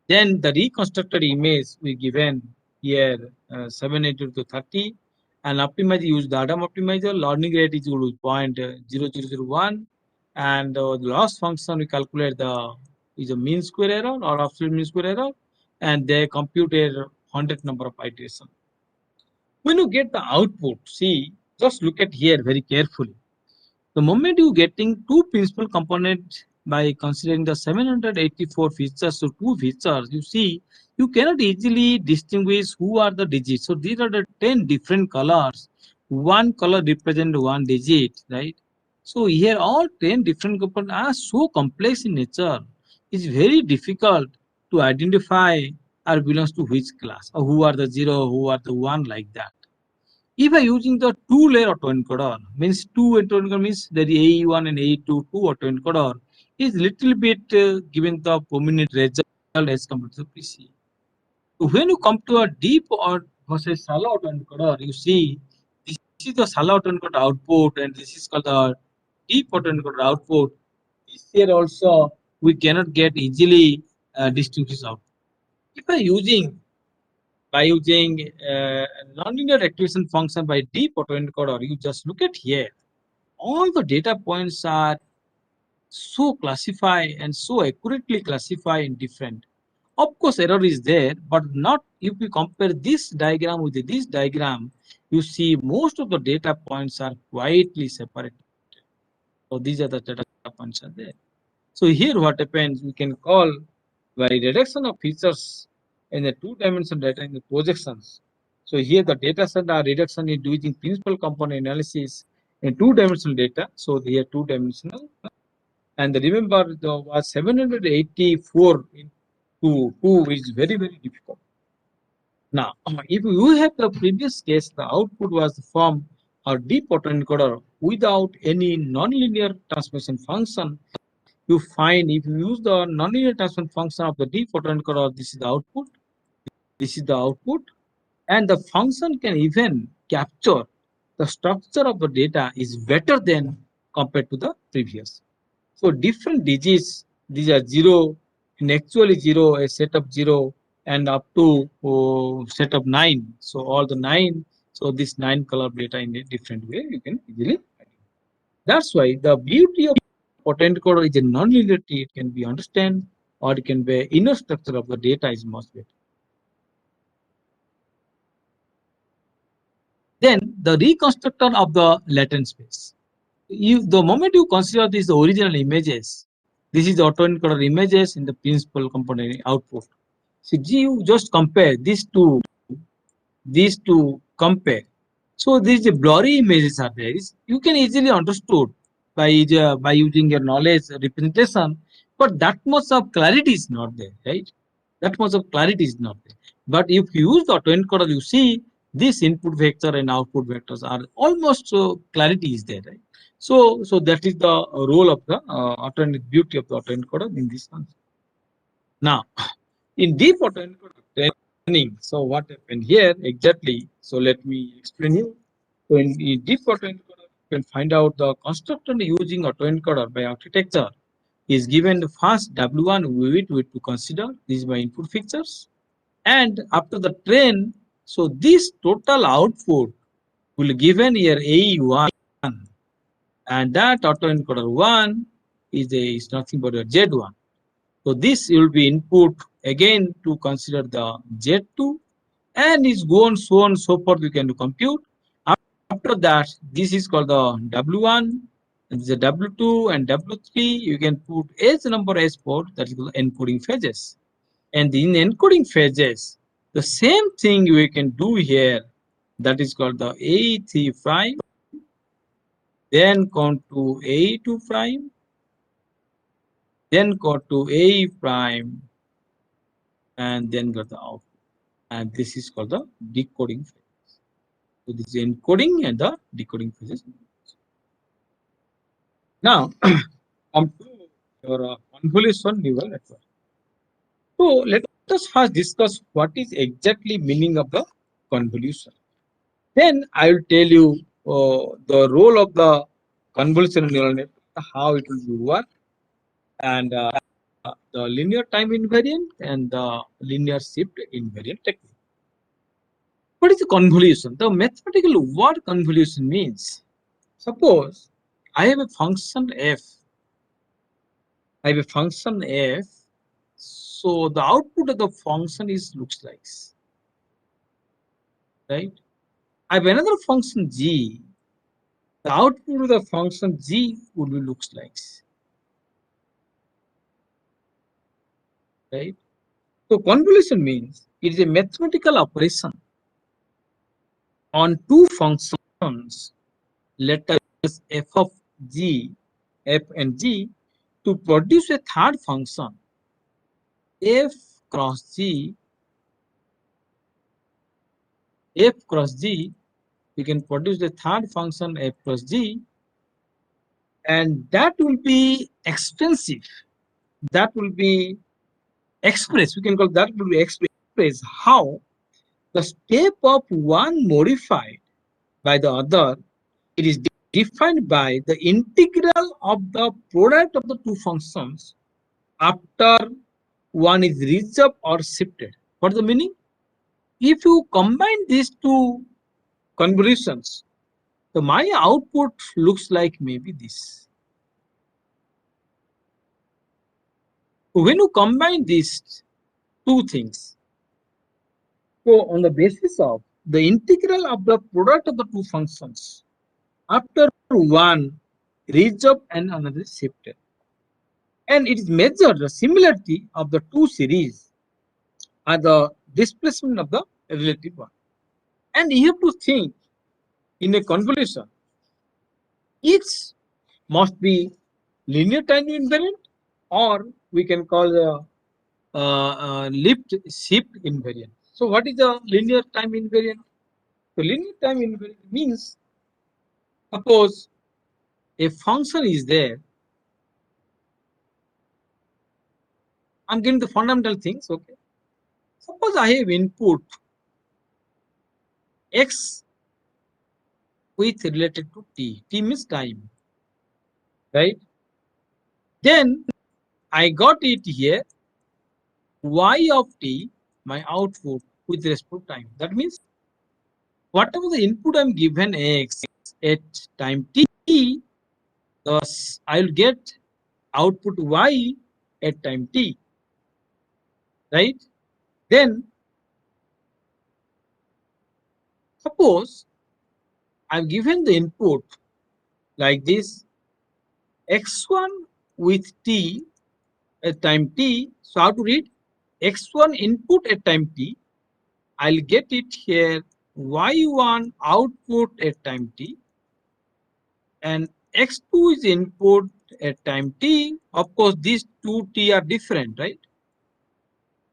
Then the reconstructed image we given here 780 to 30 and optimize use the Adam optimizer. Learning rate is equal to 0.0001 and the loss function we calculate the is a mean square error or absolute mean square error and they compute a 100 number of iteration. When you get the output, see, just look at here very carefully. The moment you getting two principal components by considering the 784 features to 2 features, you see, you cannot easily distinguish who are the digits. So these are the 10 different colors. One color represents one digit, right? So here all 10 different components are so complex in nature. It's very difficult to identify or belongs to which class or who are the 0, who are the 1 like that. If I using the 2-layer autoencoder, means 2 autoencoder means that the AE1 and AE2 2 autoencoder is little bit given the prominent result as compared to PC. So when you come to a deep or versus shallow autoencoder, you see this is the shallow autoencoder output and this is called the deep autoencoder output. Here also we cannot get easily distinguish out. If I using by using nonlinear activation function by deep autoencoder, you just look at here. All the data points are so classified and so accurately classified in different. Of course, error is there, but not if we compare this diagram with this diagram, you see most of the data points are quietly separated. So these are the data points are there. So here what happens, we can call by reduction of features in the 2-dimensional data in the projections. So here the data set are reduction in using principal component analysis in 2-dimensional data. So here 2-dimensional. And remember the was 784 into 2 is very, very difficult. Now, if you have the previous case, the output was from a deep autoencoder without any nonlinear transformation function. You find if you use the nonlinear transformation function of the deep autoencoder, this is the output. This is the output, and the function can even capture the structure of the data is better than compared to the previous. So different digits, these are 0, and actually 0, a set of 0, and up to set of 9. So all the 9, so this 9 color data in a different way, you can easily. That's why the beauty of autoencoder is a non-linearity. It can be understand, or it can be inner structure of the data is much better. Then the reconstructor of the latent space. The moment you consider these original images, this is the autoencoder images in the principal component output. So you just compare these two compare. So these blurry images are there. You can easily understood by using your knowledge representation, but that much of clarity is not there, right? That much of clarity is not there. But if you use the autoencoder, you see this input vector and output vectors are almost clarity is there, right? So that is the role of the beauty of the autoencoder in this one. Now, in deep autoencoder training, so what happened here exactly? So let me explain you. So in deep autoencoder, you can find out the constructor using autoencoder by architecture is given the first W1 with to consider. These my input features. And after the train, so this total output will given here A1, and that autoencoder 1 is nothing but a Z1. So this will be input again to consider the Z2, and is go on so on and so forth. We can compute. After that, this is called the W1, and the W2 and W3. You can put as number as port, that is called encoding phases. And in encoding phases, the same thing we can do here, that is called the A3 prime, then come to A2 prime, then go to A prime, and then go the output. And this is called the decoding phase. So this is encoding and the decoding phases. Now, come to your convolution neural network. So let us first discuss what is exactly meaning of the convolution. Then I will tell you the role of the convolutional neural network, how it will work, and the linear time invariant and the linear shift invariant technique. What is a convolution? The mathematical word convolution means, suppose I have a function f. I have a function f. So the output of the function looks like, right? I have another function g. The output of the function g would be looks like, right? So convolution means it is a mathematical operation on two functions, let us f of g, f and g, to produce a third function, f cross g, we can produce the third function f cross g, and that will be expensive. That will be express. We can call that will be express how the step of one modified by the other. It is defined by the integral of the product of the two functions after one is reached up or shifted. What is the meaning? If you combine these two convolutions, so my output looks like maybe this. So when you combine these two things, so on the basis of the integral of the product of the two functions, after one reached up and another is shifted, and it is measured the similarity of the two series and the displacement of the relative one. And you have to think in a convolution, each must be linear time invariant, or we can call the lift shift invariant. So what is the linear time invariant? So linear time invariant means, suppose a function is there. I'm getting the fundamental things, okay? Suppose I have input x with related to t. T means time, right? Then I got it here y of t, my output with respect to time. That means whatever the input I'm given x at time t, thus I'll get output y at time t, right? Then suppose I've given the input like this x1 with t at time t. So how to read x1 input at time t? I'll get it here y1 output at time t, and x2 is input at time t. Of course, these two t are different, right?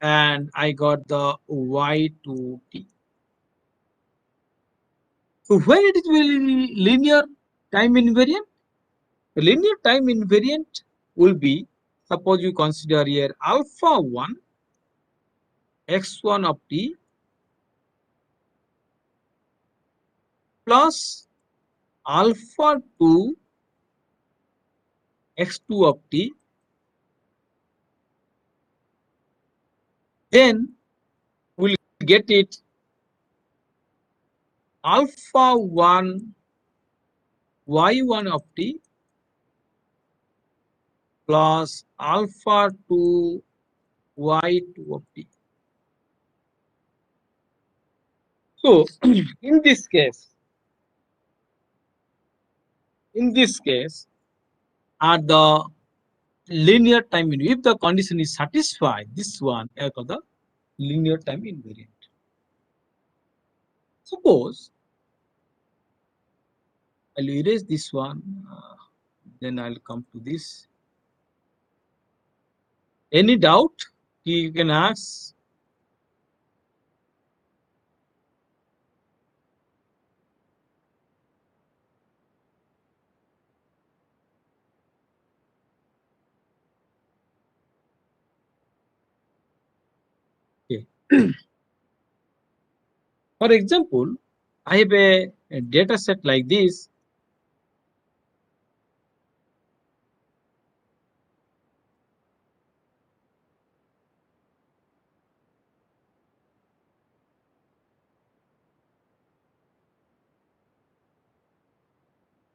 And I got the y2t. So when it is linear time invariant, the linear time invariant will be, suppose you consider here alpha 1 x1 of t plus alpha 2 x2 of t, then we'll get it alpha 1 y1 of t plus alpha 2 y2 of t. So in this case are the linear time invariant. If the condition is satisfied, this one is called the linear time invariant. Suppose I'll erase this one, then I'll come to this. Any doubt you can ask? Okay. For example, I have a data set like this.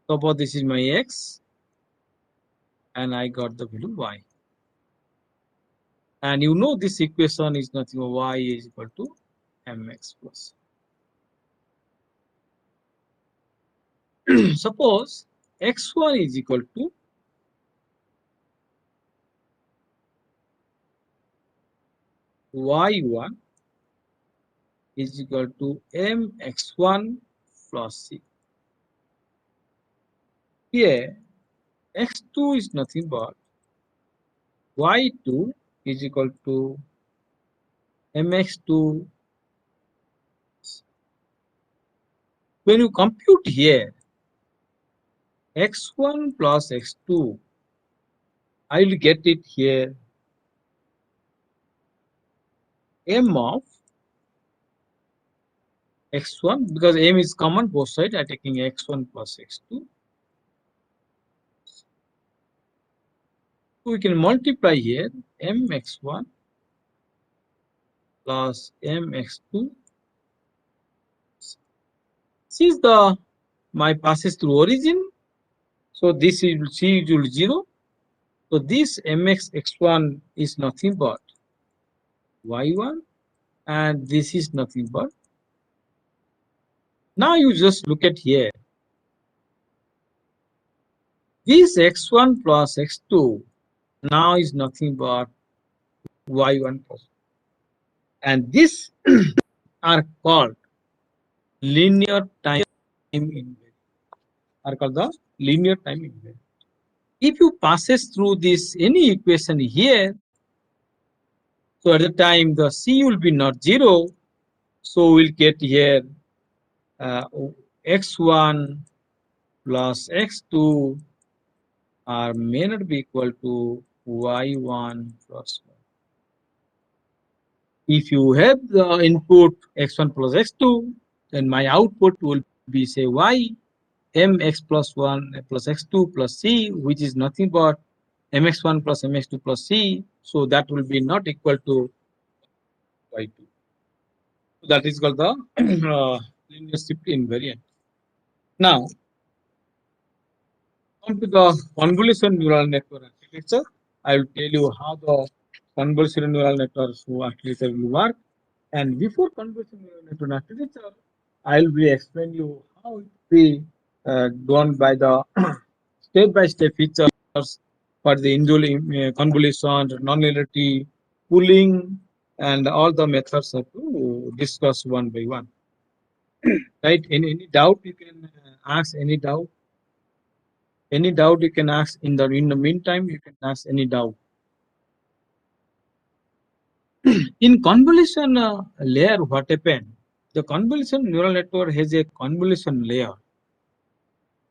Suppose this is my x, and I got the value y. And you know this equation is nothing but y is equal to mx plus. Suppose x1 is equal to y1 is equal to mx1 plus c. Here x2 is nothing but y2 is equal to mx2. When you compute here x1 plus x2, I will get it here m of x1, because m is common both sides. I am taking x1 plus x2. So we can multiply here mx1 plus mx2. Since my passes through origin, so this is c equal to 0. So this mx x1 is nothing but y1, and this is nothing but. Now you just look at here. This x1 plus x2 now is nothing but y1 plus. And these are called linear time invariant. Are called the linear time invariant. If you passes through this any equation here, so at the time the c will be not 0, so we'll get here x1 plus x2 may not be equal to y1 plus 1. If you have the input x1 plus x2, then my output will be say y, mx plus 1 plus x2 plus c, which is nothing but mx1 plus mx2 plus c. So that will be not equal to y2. So that is called the linear shift invariant. Now, come to the convolution neural network architecture. I will tell you how the convolution neural network architecture will work. And before convolution neural network architecture, I will be explain you how it be done by the step-by-step features for the convolution, nonlinearity, pooling, and all the methods are to discuss one by one. Right? Any doubt you can ask any doubt. Any doubt you can ask in the meantime you can ask any doubt. In convolution layer, what happened? The convolution neural network has a convolution layer.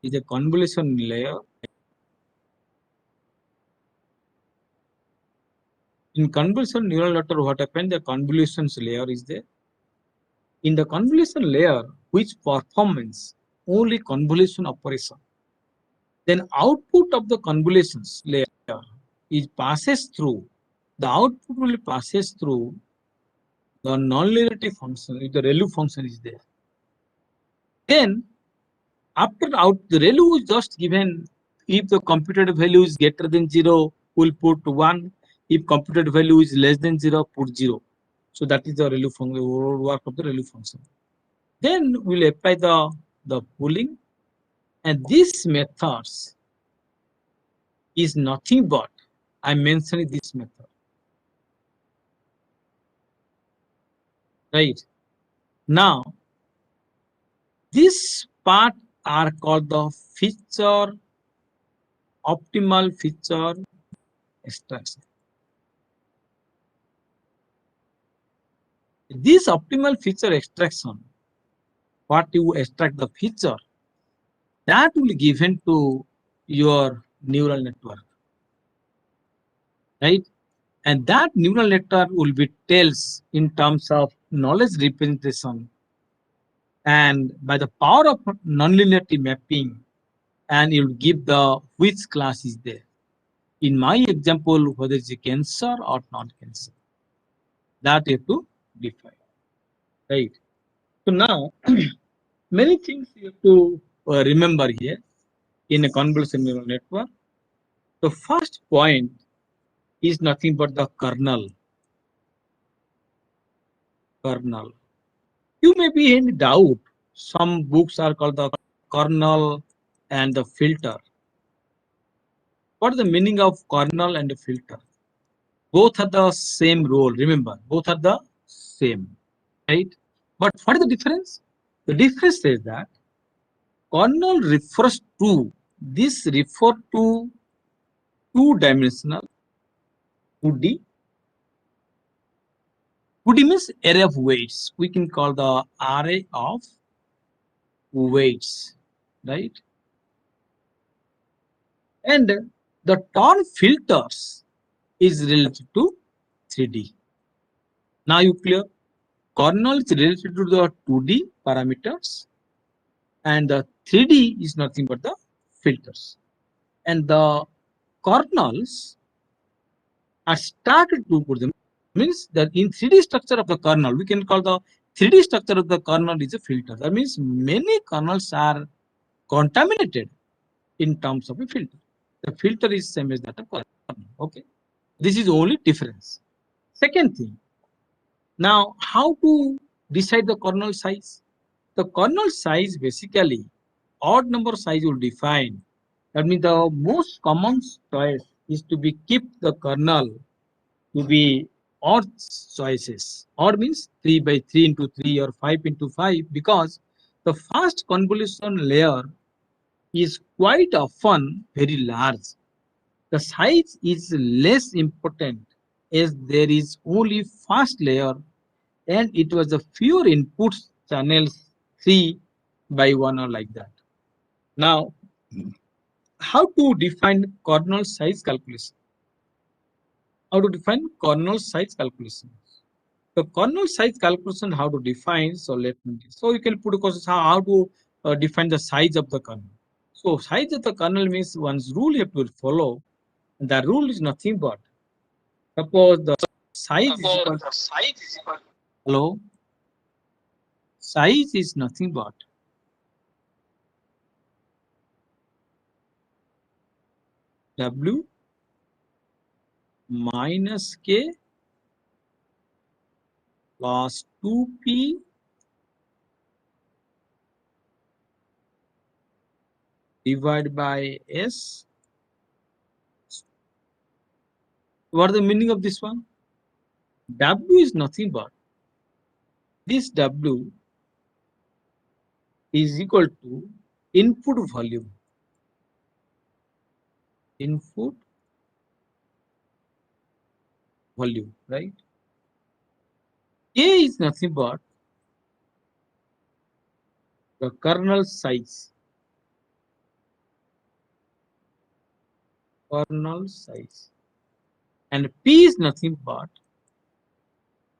Is a convolution layer. In convolution neural network, what happened? The convolutions layer is there. In the convolution layer, which performs only convolution operation, then output of the convolutions layer is passes through. The output will passes through the nonlinearity function. If the ReLU function is there, then after the ReLU is just given. If the computed value is greater than 0, we'll put 1. If computed value is less than 0, put 0. So that is the ReLU function, work of the ReLU function. Then we'll apply the pooling, and these methods is nothing but I mentioned this method. Right. Now, this part are called the optimal feature extraction. This optimal feature extraction, what you extract the feature, that will be given to your neural network. Right? And that neural network will be tells in terms of knowledge representation and by the power of nonlinearity mapping, and it will give the which class is there. In my example, whether it's a cancer or not cancer, that you have to define. Right. So now, many things you have to remember here in a convolution neural network. The first point is nothing but the kernel. Kernel. You may be in doubt. Some books are called the kernel and the filter. What is the meaning of kernel and the filter? Both are the same role. Remember, both are the same, right? But what is the difference? The difference is that kernel refers to two-dimensional 2D. 2D means array of weights. We can call the array of weights, right? And the term filters is related to 3D. Now you clear? Kernel is related to the 2D parameters, and the 3D is nothing but the filters. And the kernels are started to put them, means that in 3D structure of the kernel, we can call the 3D structure of the kernel is a filter. That means many kernels are contaminated in terms of a filter. The filter is same as that of kernel. Okay, this is only difference. Second thing, now how to decide the kernel size? The kernel size basically odd number size will define. That means the most common choice is to be keep the kernel to be odd choices. Odd means 3 by 3 into 3 or 5 into 5, because the first convolution layer is quite often very large. The size is less important as there is only first layer and it was a fewer inputs channels 3 by 1 or like that. Now, how to define kernel size calculation? How to define kernel size calculation? The kernel size calculation, how to define, so let me, so you can put a question how to define the size of the kernel. So size of the kernel means one's rule you have to follow, and the rule is nothing but, suppose the size is equal, hello, size is nothing but W minus K plus 2P divided by S. What is the meaning of this one? W is nothing but, this W is equal to input volume. Input volume, right? K is nothing but the kernel size. Kernel size. And P is nothing but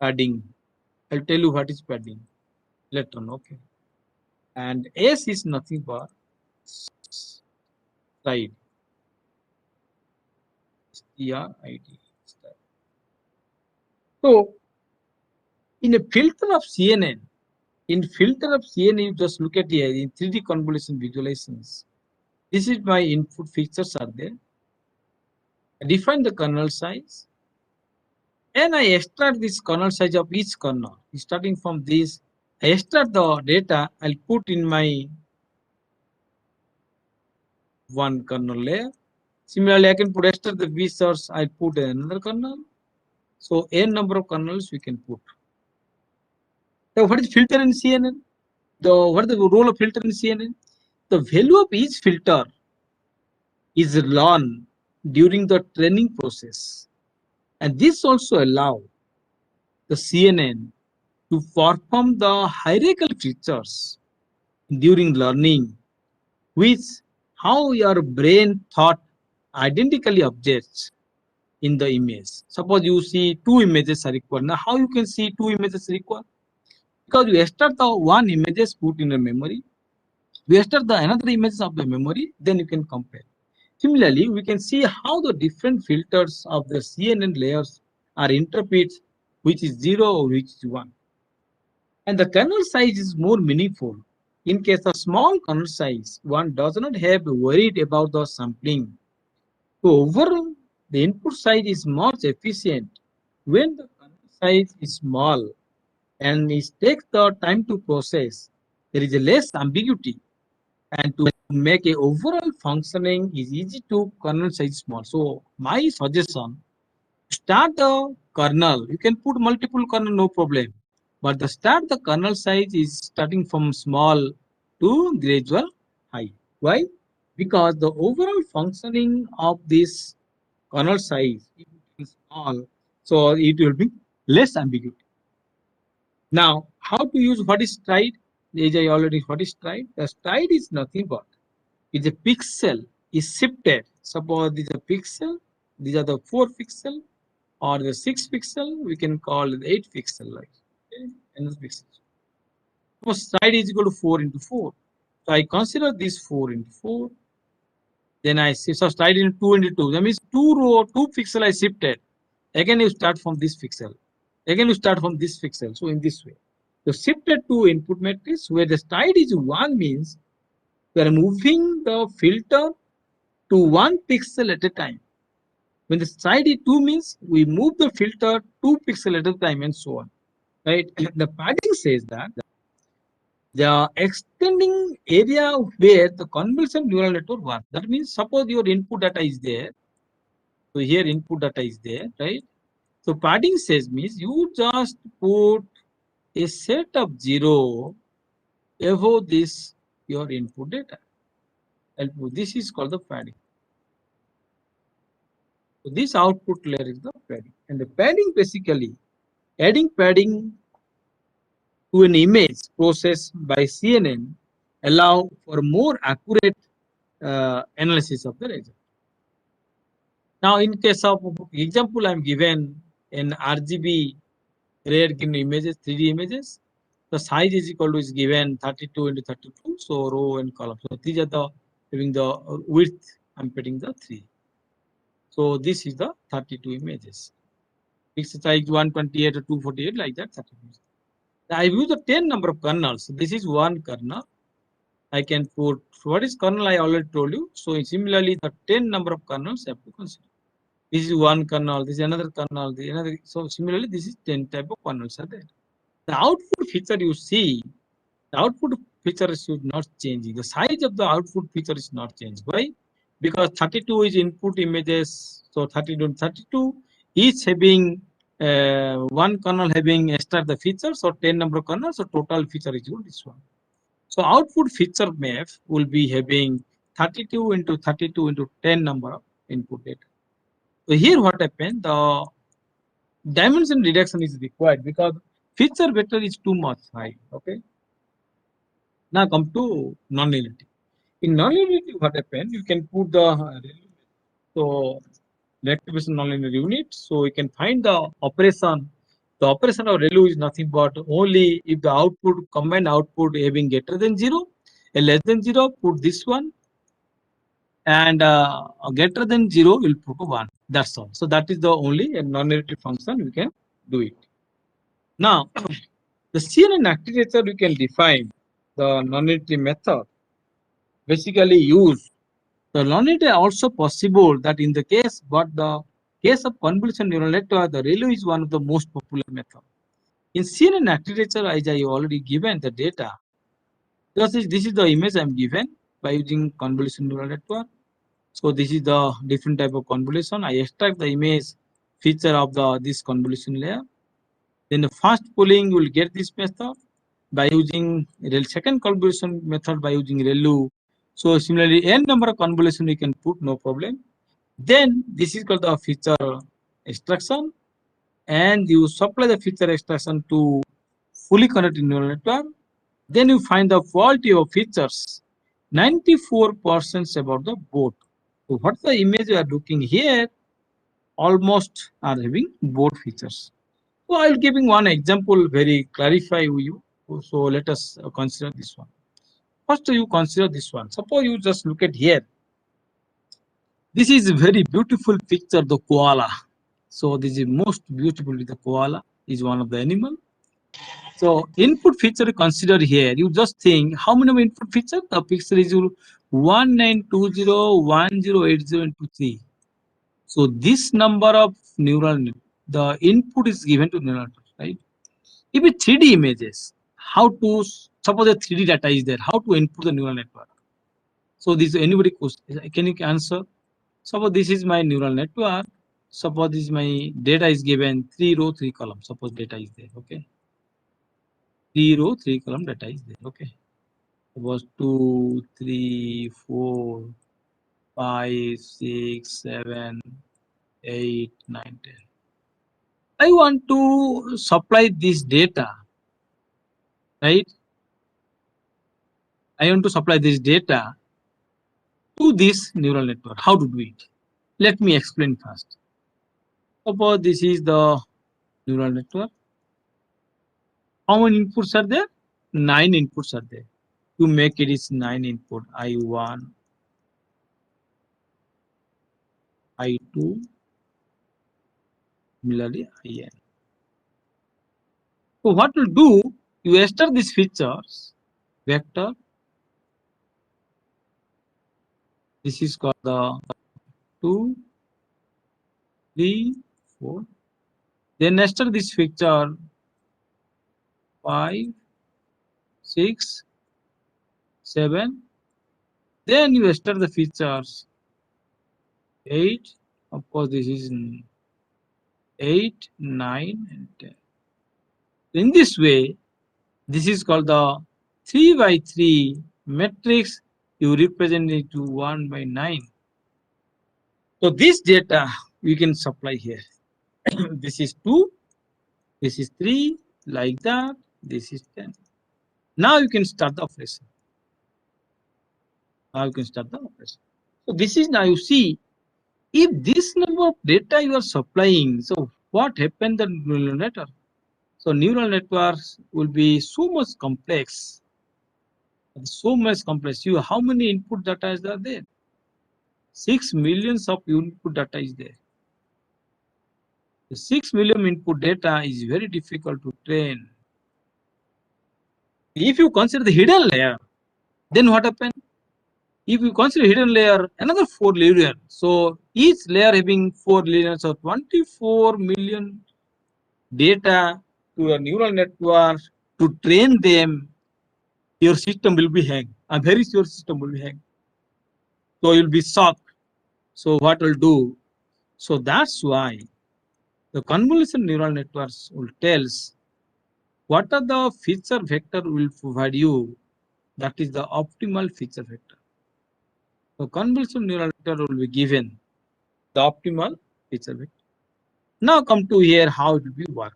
padding. I'll tell you what is padding later on, okay? And S is nothing but stride. STRID. So, in a filter of CNN, you just look at here in 3D convolution visualizations. This is my input features are there. I define the kernel size, and I extract this kernel size of each kernel. Starting from this, I extract the data. I'll put in my one kernel layer. Similarly, I can put extract the V source. I put another kernel. So n number of kernels we can put. So what is filter in CNN? What is the role of filter in CNN? The value of each filter is learned during the training process, and this also allow the CNN to perform the hierarchical features during learning, which how your brain thought identically objects in the image. Suppose you see two images are equal. Now how you can see two images are equal? Because you extract the one images put in the memory, we extract the another images of the memory, then you can compare. Similarly, we can see how the different filters of the CNN layers are interpreted, which is 0 or which is 1. And the kernel size is more meaningful. In case of small kernel size, one does not have worried about the sampling. So overall, the input size is much efficient when the kernel size is small and it takes the time to process. There is a less ambiguity, and to make a overall functioning is easy to kernel size small. So my suggestion, start the kernel. You can put multiple kernel, no problem. But the start the kernel size is starting from small to gradual high. Why? Because the overall functioning of this kernel size is small, so it will be less ambiguity. Now, how to use what is stride? As I already what is stride? The stride is nothing but is a pixel is shifted. Suppose this is a pixel, these are the 4 pixel or the 6 pixel, we can call it 8 pixel like and pixel. So stride is equal to 4 into 4. So I consider this 4 into 4. Then I see so stride into 2 into 2. That means 2 pixel I shifted. Again you start from this pixel. Again you start from this pixel. So in this way. So shifted to input matrix where the stride is 1 means we are moving the filter to 1 pixel at a time. When the stride is 2 means we move the filter 2 pixel at a time and so on. Right? The padding says that the extending area where the convolution neural network works. That means suppose your input data is there. So here input data is there, right? So padding says means you just put a set of 0 above this your input data. This is called the padding. So this output layer is the padding. And the padding basically adding padding to an image processed by CNN allow for more accurate analysis of the result. Now, in case of example, I'm given an RGB red green images, 3D images. The size is equal to is given 32 into 32. So row and column. So these are the having the width. I'm putting the 3. So this is the 32 images. Pixel size 128 or 248 like that. 32. I use the 10 number of kernels. This is one kernel. I can put what is kernel I already told you. So similarly, the 10 number of kernels have to consider. This is one kernel, this is another kernel, this is another. So similarly, this is 10 type of kernels are there. The output feature you see, the output feature is not changing. The size of the output feature is not changing. Why? Because 32 is input images. So 32 and 32, each having one kernel having extra the feature. So 10 number of kernels, so total feature is this one. So output feature map will be having 32 into 32 into 10 number of input data. So here what happened, the dimension reduction is required because feature vector is too much high. Okay. Now come to nonlinearity. In nonlinearity, what happened? You can put the so reactivation nonlinear unit. So you can find the operation. The operation of ReLU is nothing but only if the output combined output having greater than 0, a less than 0, put this one, and greater than 0 will put 1. That's all. So that is the only non-negative function we can do it. Now, the CNN architecture we can define the non-negative method. Basically use the non-negative also possible that in the case, but the case of convolution neural network, the ReLU is one of the most popular method. In CNN architecture, as I already given the data, this is the image I'm given by using convolution neural network. So this is the different type of convolution. I extract the image feature of this convolution layer. Then the first pooling will get this method by using second convolution method by using ReLU. So similarly, n number of convolution we can put, no problem. Then this is called the feature extraction, and you supply the feature extraction to fully connected neural network. Then you find the quality of features. 94% about the both. So what's the image you are looking here? Almost are having both features. So I'll giving one example, very clarify with you. So let us consider this one. First, you consider this one. Suppose you just look at here. This is a very beautiful picture, the koala. So this is most beautiful. The koala is one of the animal. So input feature consider here. You just think how many input feature? The picture is 19201080 and 23. So this number of neural, the input is given to neural network, right? If it's 3D images, how to suppose the 3D data is there, how to input the neural network? So this anybody can you answer? Suppose this is my neural network. Suppose this is my data is given 3 row 3 column. Suppose data is there, okay? 3 row 3 column data is there, okay? Suppose 2, 3, 4, 5, 6, 7, 8, 9, 10. I want to supply this data, right? I want to supply this data to this neural network. How to do it? Let me explain first. Suppose this is the neural network. How many inputs are there? 9 inputs are there. To make it is 9 input. I1, I2, similarly IN. So what will do? You extract these features, vector. This is called the 2, 3, 4. Then extract this feature 5, 6, 7. Then you extract the features 8. Of course, this is 8, 9, and 10. In this way, this is called the 3 by 3 matrix. You represent it to 1 by 9. So this data we can supply here. This is 2, this is 3, like that, this is 10. Now you can start the operation. So this is now you see, if this number of data you are supplying, so what happened the neural network? So neural networks will be so much complex. So much complex. You how many input data is there? 6 millions of input data is there. The 6 million input data is very difficult to train. If you consider the hidden layer, then what happens? If you consider hidden layer, another 4 layers. So each layer having 4 layers, so 24 million data to a neural network to train them, your system will be hanged. I'm very sure system will be hanged. So you'll be shocked. So what will do? So that's why the convolution neural networks will tells what are the feature vector will provide you. That is the optimal feature vector. So convolution neural network will be given the optimal feature vector. Now come to here how it will be work.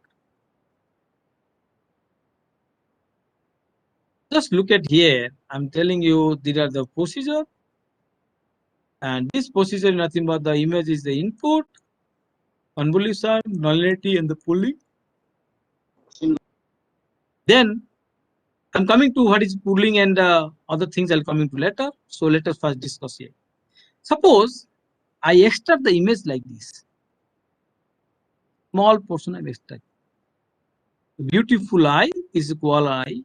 Just look at here. I'm telling you these are the procedure, and this procedure is nothing but the image is the input, convolution, nullity, and the pooling. Then I'm coming to what is pooling and other things I'll come into later. So let us first discuss here. Suppose I extract the image like this. Small portion I extract. Beautiful eye is equal eye.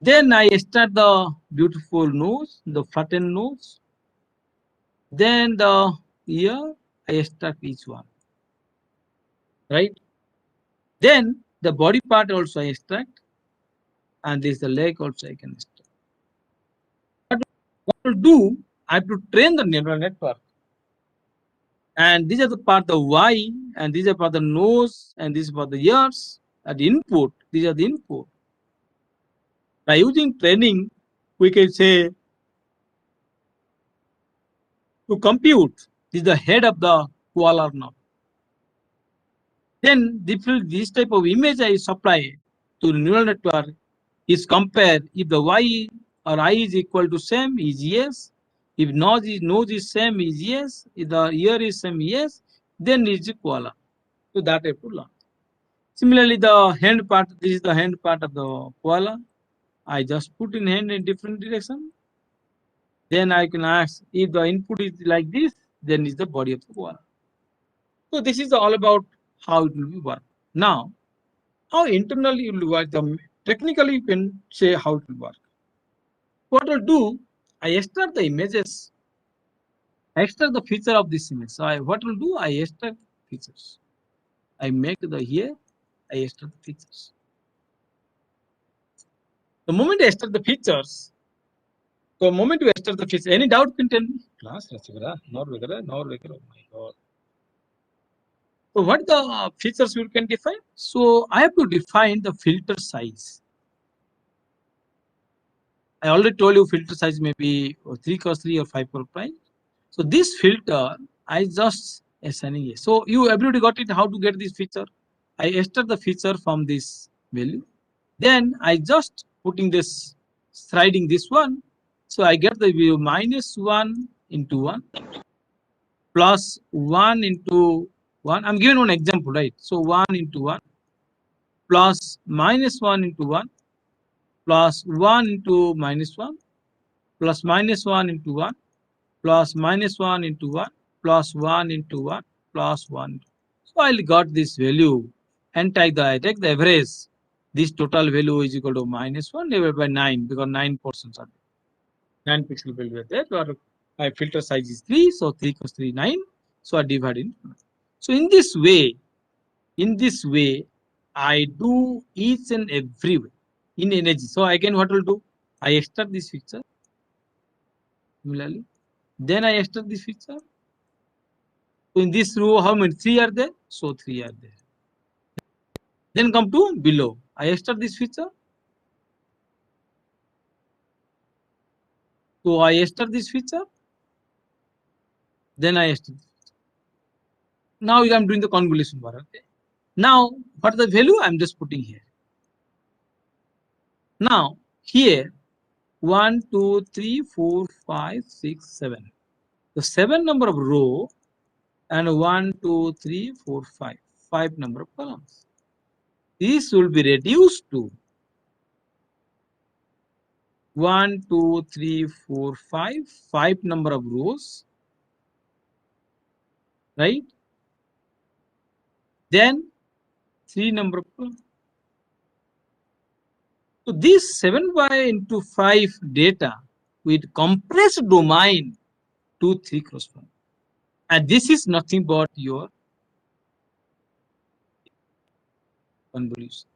Then I extract the beautiful nose, the flattened nose. Then the ear, I extract each one. Right? Then the body part also I extract. And this is the leg also I can extract. What to do? I have to train the neural network. And these are the part of Y, and these are for the nose, and this is for the ears, and the input. These are the input. By using training, we can say to compute, this is the head of the koala now. Then this type of image I supply to the neural network is compared if the Y or eye is equal to same is yes. If nose is same is yes. If the ear is same yes, then it's a koala. So that I have to learn. Similarly, the hand part, this is the hand part of the koala. I just put in hand in different direction. Then I can ask if the input is like this, then is the body of the koala. So this is all about how it will work. Now, how internally it will work, technically you can say how it will work. What I'll do, I extract the images, I extract the feature of this image. So what will do, I extract features. I make the here, I extract the features. The moment I extract the features, so moment you extract the features, any doubt can tell me? Class, oh my God. So what the features we can define? So I have to define the filter size. I already told you filter size may be 3 cross 3 or 5 cross 5. So this filter, I just assigning it. So you everybody got it how to get this feature? I extract the feature from this value. Then I just putting this, sliding this one. So I get the value minus 1 into 1 plus 1 into 1. I'm giving one example, right? So 1 into 1 plus minus 1 into 1 plus 1 into minus 1 plus minus 1 into 1 plus minus 1 into 1 plus 1 into 1 plus 1. So I got this value and I take the average. This total value is equal to minus 1 divided by 9 because 9 portions are there. 9 pixel value are there. Or my filter size is 3. So 3 equals 3, 9. So I divide in. So in this way, I do each and every way in energy. So again, what will do? I extract this feature. Similarly, then I extract this feature. So in this row, how many? 3 are there? So 3 are there. Then come to below. I extract this feature. So I extract this feature. Then I extract this feature. Now I am doing the convolution bar. Okay. Now, what is the value? I am just putting here. Now, here, 1, 2, 3, 4, 5, 6, 7. The 7 number of row and 1, 2, 3, 4, 5. 5 number of columns. this will be reduced to 1, 2, 3, 4, 5 number of rows, right? Then 3 number of columns. So this 7 by into 5 data with compressed domain 2, 3 correspond. And this is nothing but your convolution.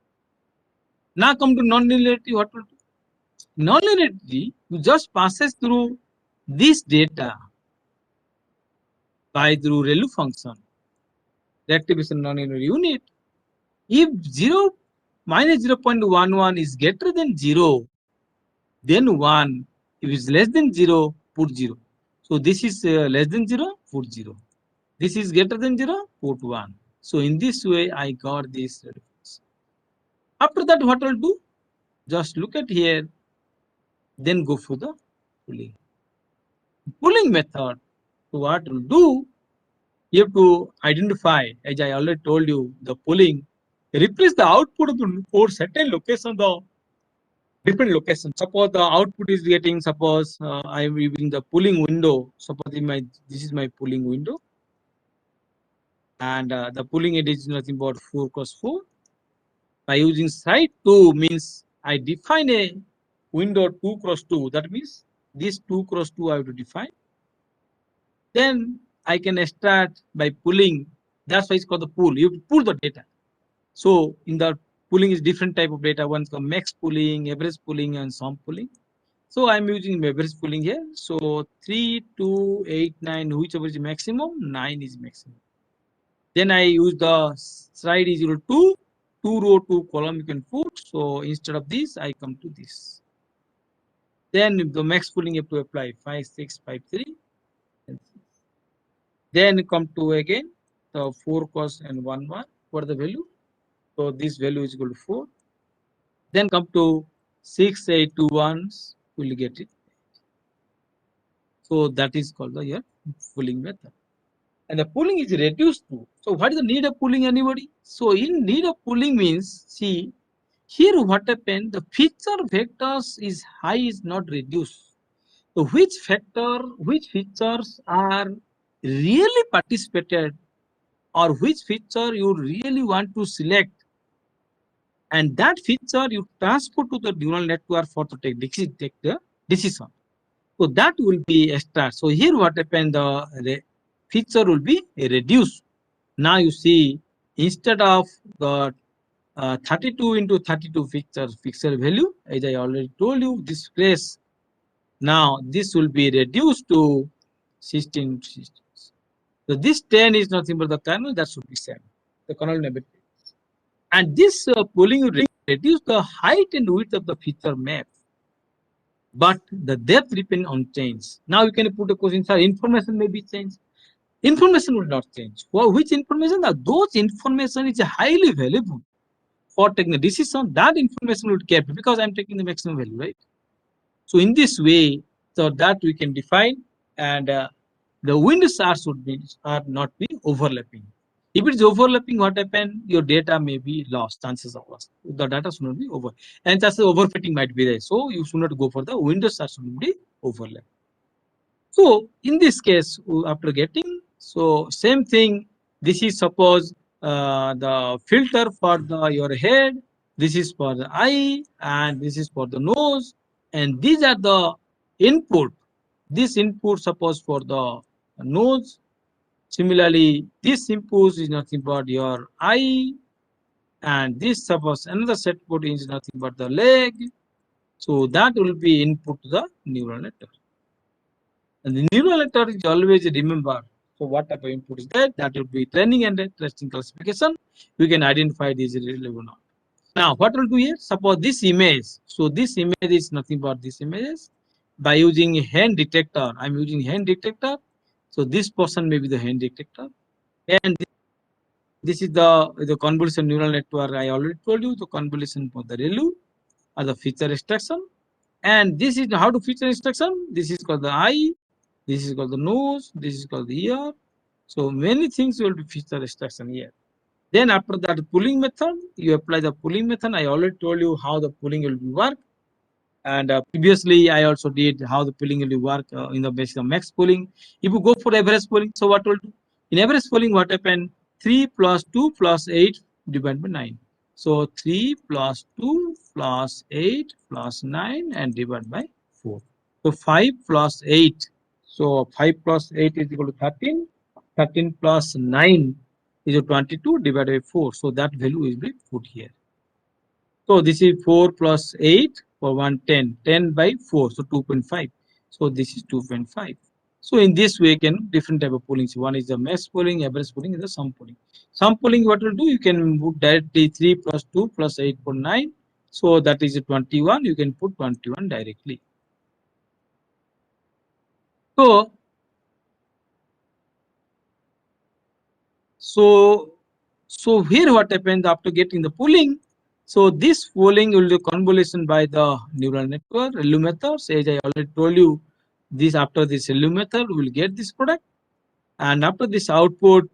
Now come to nonlinearity. What will do? Nonlinearity, you just passes through this data by through ReLU function, reactivation nonlinear unit. If 0 minus 0.11 is greater than 0, then 1. If it's less than 0, put 0. So this is less than 0, put 0. This is greater than 0, put 1. So in this way, I got this reference. After that, what I'll do? Just look at here, then go for the pooling. Pooling method. So what we'll do? You have to identify, as I already told you, the pooling. Replace the output of the for certain location, the different location. Suppose the output is getting, suppose I am using the pooling window. Suppose this is my pooling window. And the pooling it is nothing but 4 cross 4. By using side 2 means I define a window 2 cross 2. That means this 2 cross 2 I have to define. Then I can start by pulling. That's why it's called the pool. You have to pull the data. So in the pooling is different type of data. One's called max pooling, average pooling, and sum pooling. So I'm using average pooling here. So 3, 2, 8, 9, whichever is maximum, 9 is maximum. Then I use the slide is equal to 2 row 2 column you can put. So instead of this, I come to this. Then the max pooling you have to apply 5, 6, 5, 3. Then come to again the 4 cos and 1 1. What the value? So this value is equal to 4. Then come to 6, 8, 2, 1. We'll get it. So that is called the pooling method. And the pooling is reduced to. So what is the need of pooling, anybody? So in need of pooling means, see, here what happened, the feature vectors is high is not reduced. So which features are really participated, or which feature you really want to select, and that feature you transfer to the neural network for to take the decision. So that will be a start. So here what happened, the feature will be reduced. Now you see, instead of the 32 into 32 pixel value, as I already told you, this place, now this will be reduced to 16. So this 10 is nothing but the kernel, that should be 7. The kernel never. And this pooling will reduce the height and width of the feature map, but the depth remain unchanged. Now you can put a question, sir, information may be changed. Information will not change. Well, which information? Those information is highly valuable for taking a decision. That information will be kept because I'm taking the maximum value, right? So in this way, so that we can define, and the window stars are not be overlapping. If it is overlapping, what happen? Your data may be lost. Chances of loss. The data should not be over, and chances of overfitting might be there. So you should not go for the window stars should be overlap. So in this case, after getting, so same thing. This is suppose the filter for your head. This is for the eye, and this is for the nose, and these are the input. This input suppose for the nose. Similarly, this input is nothing but your eye, and this suppose another set put is nothing but the leg. So that will be input to the neural network. And the neural network is always remember. So what type of input is that? That will be training and testing classification. We can identify these relevant or not. Now what will do here? Suppose this image. So this image is nothing but this images. By using hand detector, I'm using hand detector. So this person may be the hand detector. And this is the convolution neural network. I already told you the convolution for the ReLU or the feature extraction. And this is how to feature extraction. This is called the eye. This is called the nose. This is called the ear. So many things will be feature extraction here. Then after that pooling method, you apply the pooling method. I already told you how the pooling will be work. And previously, I also did how the pooling will work in the basic of max pooling. If you go for average pooling, so what will do? In average pooling, what happened? 3 plus 2 plus 8 divided by 9. So 3 plus 2 plus 8 plus 9 and divided by 4. So 5 plus 8. So 5 plus 8 is equal to 13. 13 plus 9 is 22 divided by 4. So that value is being put here. So this is 4 plus 8 for 110. 10 by 4, so 2.5. So this is 2.5. So in this way, you can different type of pooling. So one is the mass pooling, average pooling, and the sum pooling. Sum pooling, what will do? You can put directly 3 plus 2 plus 8 for 9. So that is 21. You can put 21 directly. So here what happens after getting the pooling? So this pooling will be convolution by the neural network, ReLU methods. As I already told you, this after this ReLU method, we will get this product. And after this output,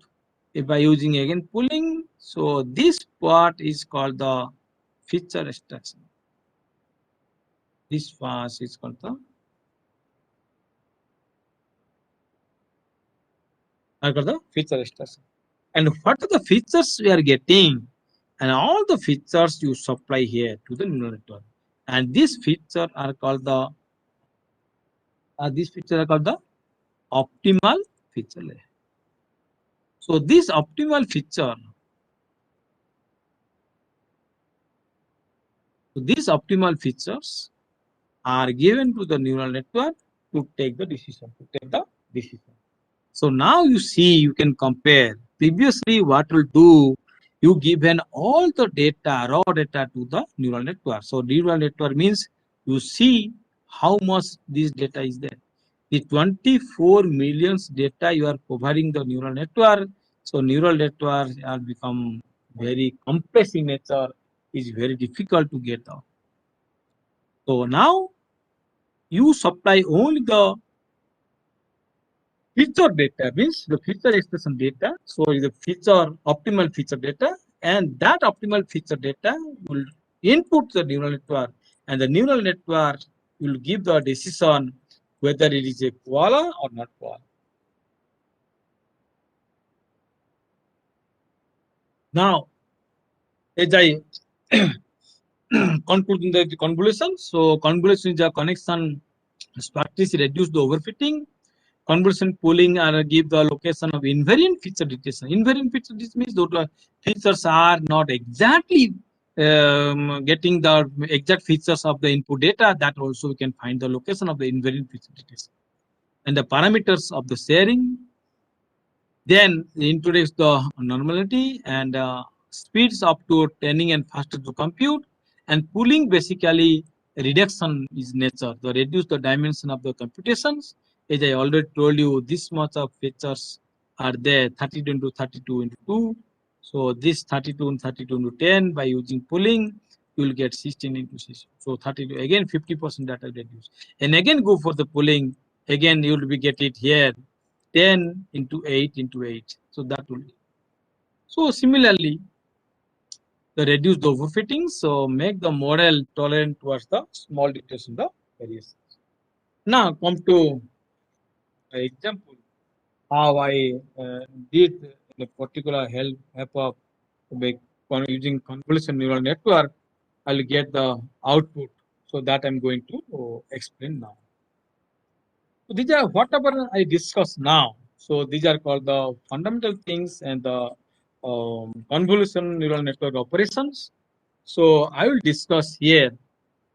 if by using again pooling, so this part is called the feature extraction. This part is called the feature extraction. And what are the features we are getting? And all the features you supply here to the neural network. And these features are called the optimal feature layer. So this optimal feature, these optimal features are given to the neural network to take the decision. So now you see, you can compare. Previously, what will do? You given all the data, raw data to the neural network. So neural network means you see how much this data is there. The 24 million data you are providing the neural network. So neural network are become very complex in nature. Is very difficult to get out. So now you supply only the feature data, means the feature expression data. So the feature optimal feature data, and that optimal feature data will input the neural network, and the neural network will give the decision whether it is a koala or not koala. Now, as I conclude the convolution, so convolution is a connection practice reduce the overfitting. Convolution pooling are give the location of invariant feature detection. Invariant feature detection means those features are not exactly getting the exact features of the input data. That also we can find the location of the invariant feature detection. And the parameters of the sharing. Then introduce the normality and speeds up to training and faster to compute. And pooling basically reduction is nature. To reduce the dimension of the computations. As I already told you, this much of features are there, 32 into 32 into 2. So this 32 and 32 into 10 by using pooling, you will get 16 into 6. So 32, again 50% data reduced. And again go for the pooling, again you will be get it here, 10 into 8 into 8. So that will be. So similarly, the reduce the overfitting, so make the model tolerant towards the small details in the variations. Now come to an example how I did in a particular help of using convolution neural network. I'll get the output. So that I'm going to explain now. So these are whatever I discuss now. So these are called the fundamental things and the convolution neural network operations. So I will discuss here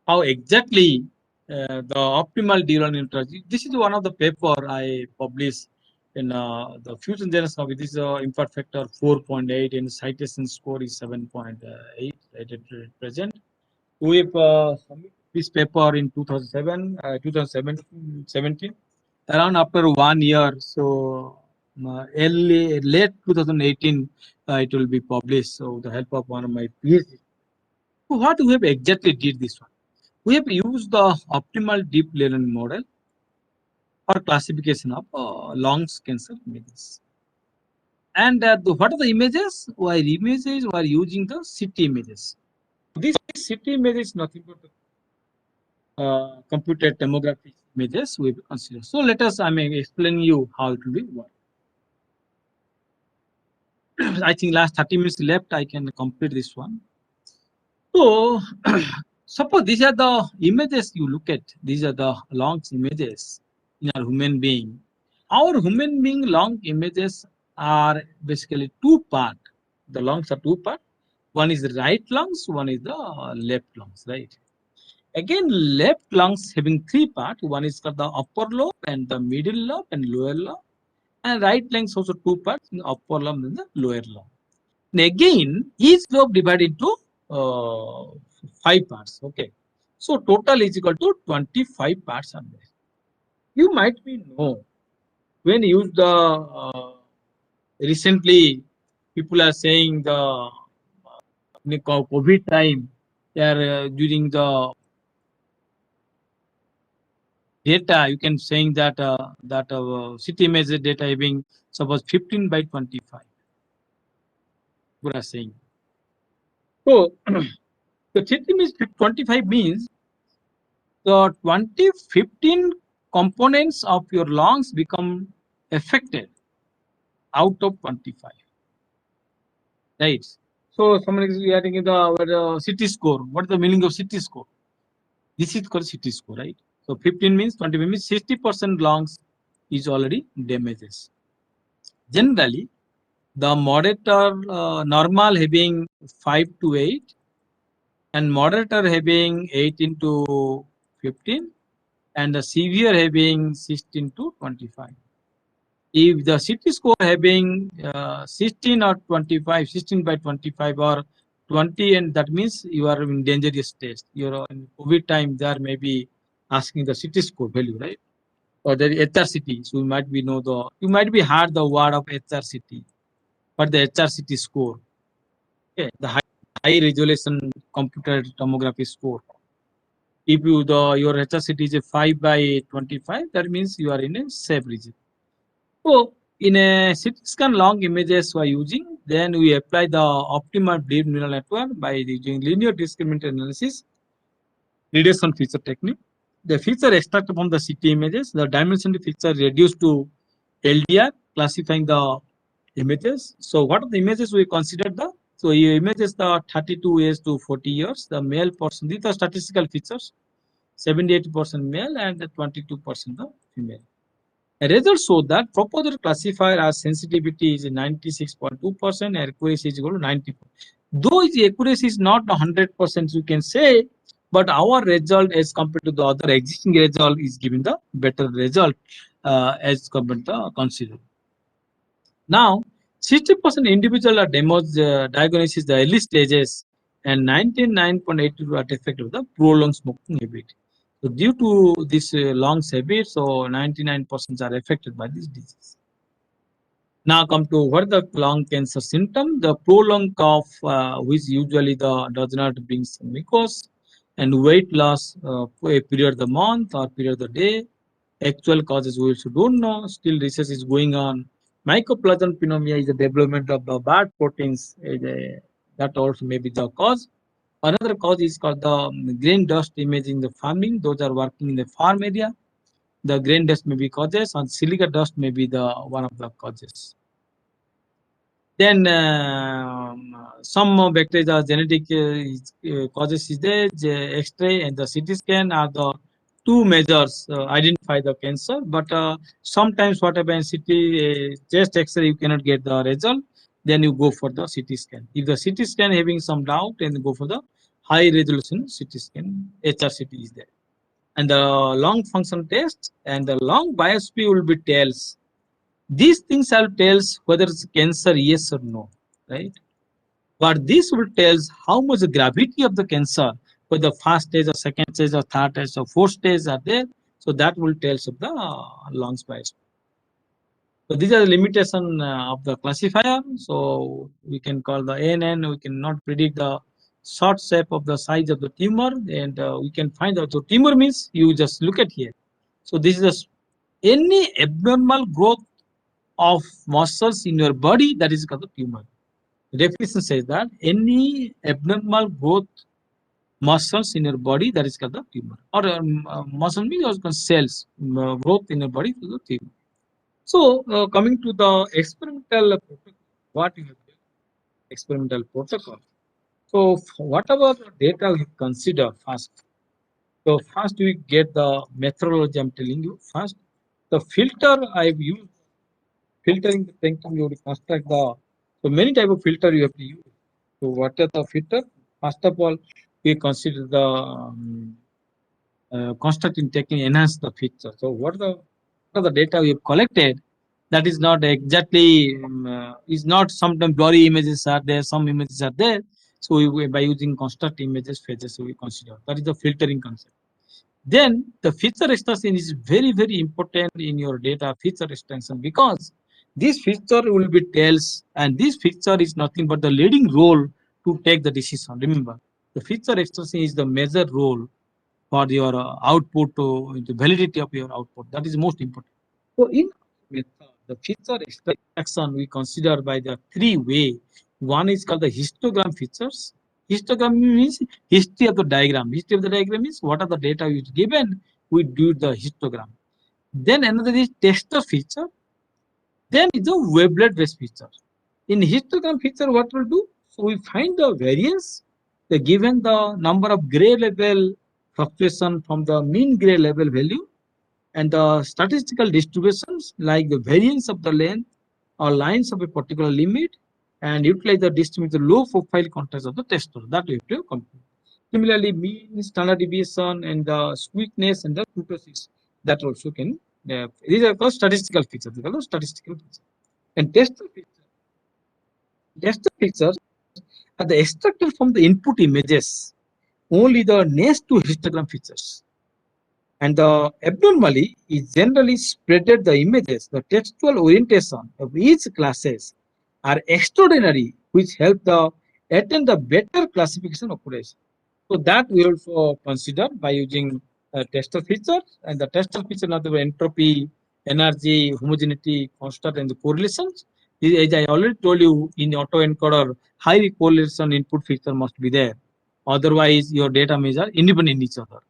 how exactly the optimal neural network. This is one of the paper I published in the fusion generation of it. This is impact factor 4.8 and citation score is 7.8 at present. We have submitted this paper in 2017, around after 1 year. So late 2018, it will be published. So with the help of one of my PhD. So what we have exactly did this one? We have used the optimal deep learning model for classification of long cancer images. And what are the images? Why images? We are using the CT images. This CT image is nothing but computer tomography images we consider. So let us, explain you how it will be work. I think last 30 minutes left, I can complete this one. So suppose these are the images you look at. These are the lungs images in our human being. Our human being lung images are basically two part. The lungs are two part. One is the right lungs, one is the left lungs, right? Again, left lungs having three parts. One is called the upper lobe and the middle lobe and lower lobe. And right lungs also two parts, the upper lobe and the lower lobe. And again, each lobe divided into uh, 5 parts. Okay. So total is equal to 25 parts are there. You might be know when you use the recently people are saying the COVID time, they are during the data, you can saying that city image data having suppose 15 by 25. We are saying. So the city image 25 means the 15 components of your lungs become affected out of 25. Right. So someone is adding the our city score. What is the meaning of city score? This is called city score, right? So 15 means 25 means 60% lungs is already damages. Generally, the moderate or normal having 5 to 8 and moderate are having 18 to 15 and the severe having 16 to 25. If the city score having 16 or 25, 16 by 25 or 20, and that means you are in dangerous state. You're in COVID time, there may be asking the city score value, right? Or the HRCT. So you might be you might be heard the word of HRCT, but the HRCT score, okay, the high resolution computer tomography score. If your HRCT is a 5 by 25, that means you are in a safe region. So in a CT scan long images we are using, then we apply the optimal deep neural network by using linear discriminant analysis, reduction feature technique. The feature extracted from the CT images, the dimension feature reduced to LDR, classifying the images. So what are the images we considered the? So images the 32 years to 40 years, the male person, these are statistical features, 78% male and 22% the female. A result showed that proposed classifier as sensitivity is 96.2% and accuracy is equal to 90%. Though its accuracy is not 100%, you can say, but our result as compared to the other existing result is giving the better result as compared to the considered. Now, 60% individual are diagnosed the early stages and 99.82% are affected with the prolonged smoking habit. So due to this long habit, so 99% are affected by this disease. Now come to what the lung cancer symptom, the prolonged cough, which usually does not bring mucus, and weight loss for a period of the month or period of the day. Actual causes we also don't know. Still research is going on. Mycoplasma pneumonia is the development of the bad proteins. That also may be the cause. Another cause is called the grain dust imaging the farming. Those are working in the farm area. The grain dust may be causes, and silica dust may be the one of the causes. Then some bacteria genetic causes is there. The X-ray and the CT scan are the two measures identify the cancer. But sometimes what happens, CT chest X-ray you cannot get the result. Then you go for the CT scan. If the CT scan having some doubt, then go for the high resolution CT scan. HRCT is there. And the lung function test and the lung biopsy will be tells. These things are tells whether it's cancer, yes or no, right? But this will tells how much the gravity of the cancer, whether the first stage or second stage or third stage or fourth stage are there. So that will tells of the lungs biopsy. So these are the limitation of the classifier. So we can call the ANN. We cannot predict the short shape of the size of the tumor, and we can find out. So tumor means you just look at here. So this is any abnormal growth of muscles in your body, that is called the tumor. The definition says that any abnormal growth muscles in your body, that is called the tumor. Or muscle means also cells growth in your body is the tumor. So coming to the experimental protocol, what you have experimental protocol. So whatever data we consider first. So first we get the methodology. I'm telling you first. The filter I've used, filtering the thinking, you will construct the, so many type of filter you have to use. So what are the filter? First of all, we consider the constructing technique enhance the feature. So what are the data we have collected? That is not exactly is not sometimes blurry images are there, some images are there. So we, by using construct images phases, we consider that is the filtering concept. Then the feature extraction is very, very important in your data feature extraction, because this feature will be tells, and this feature is nothing but the leading role to take the decision. Remember, the feature extraction is the major role for your output, the validity of your output. That is most important. So in the feature extraction, we consider by the three way. One is called the histogram features. Histogram means history of the diagram. History of the diagram means what are the data is given, we do the histogram. Then another is tester feature. Then is the wavelet based feature. In histogram feature, what we'll do? So we find the variance, the given the number of gray level fluctuation from the mean gray level value, and the statistical distributions like the variance of the length or lines of a particular limit, and utilize the distributed low profile contrast of the tester. That we have to compute. Similarly, mean, standard deviation, and the squeakiness and the kurtosis, that also can. These are called statistical features. They are called statistical features. And tester features. Tester features are the extracted from the input images only the next to histogram features. And the abnormally is generally spreaded the images, the textual orientation of each classes are extraordinary, which help the attain the better classification operation. So that we also consider by using tester features, and the tester feature are the entropy, energy, homogeneity, constant, and the correlations. As I already told you, in autoencoder, high correlation input feature must be there. Otherwise, your data measure independent each other.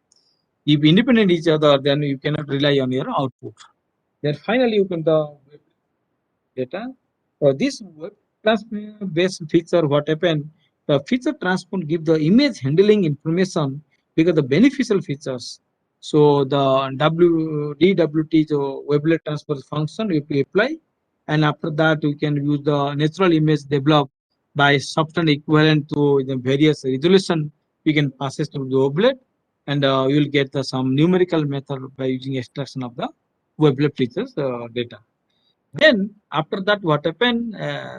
If independent each other, then you cannot rely on your output. Then finally, you can the data. This web transform based feature, what happened? The feature transform give the image handling information because the beneficial features. So the DWT, so wavelet transfer function, we apply, and after that we can use the natural image developed by substance equivalent to the various resolution. We can pass it to the wavelet, and you will get some numerical method by using extraction of the wavelet features data. Then after that, what happened?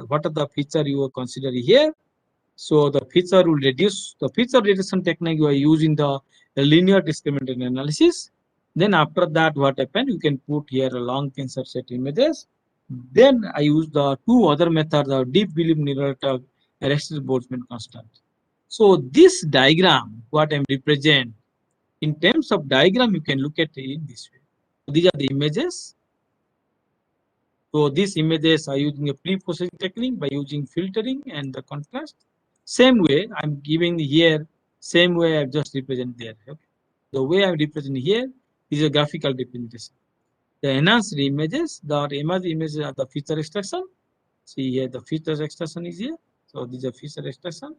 What are the feature you are considering here? So the feature will reduce the feature reduction technique you are using the linear discriminant analysis. Then after that, what happened? You can put here a long tensor set images. Then I use the two other methods, the deep belief neural network, arrested Boltzmann constant. So this diagram, what I'm represent in terms of diagram, you can look at it in this way. These are the images. So these images are using a pre-processing technique by using filtering and the contrast. Same way I'm giving here, same way I've just represented there. Okay? The way I'm representing here is a graphical representation. The enhanced images, the images are the feature extraction. See here, the feature extraction is here. So these are feature extraction.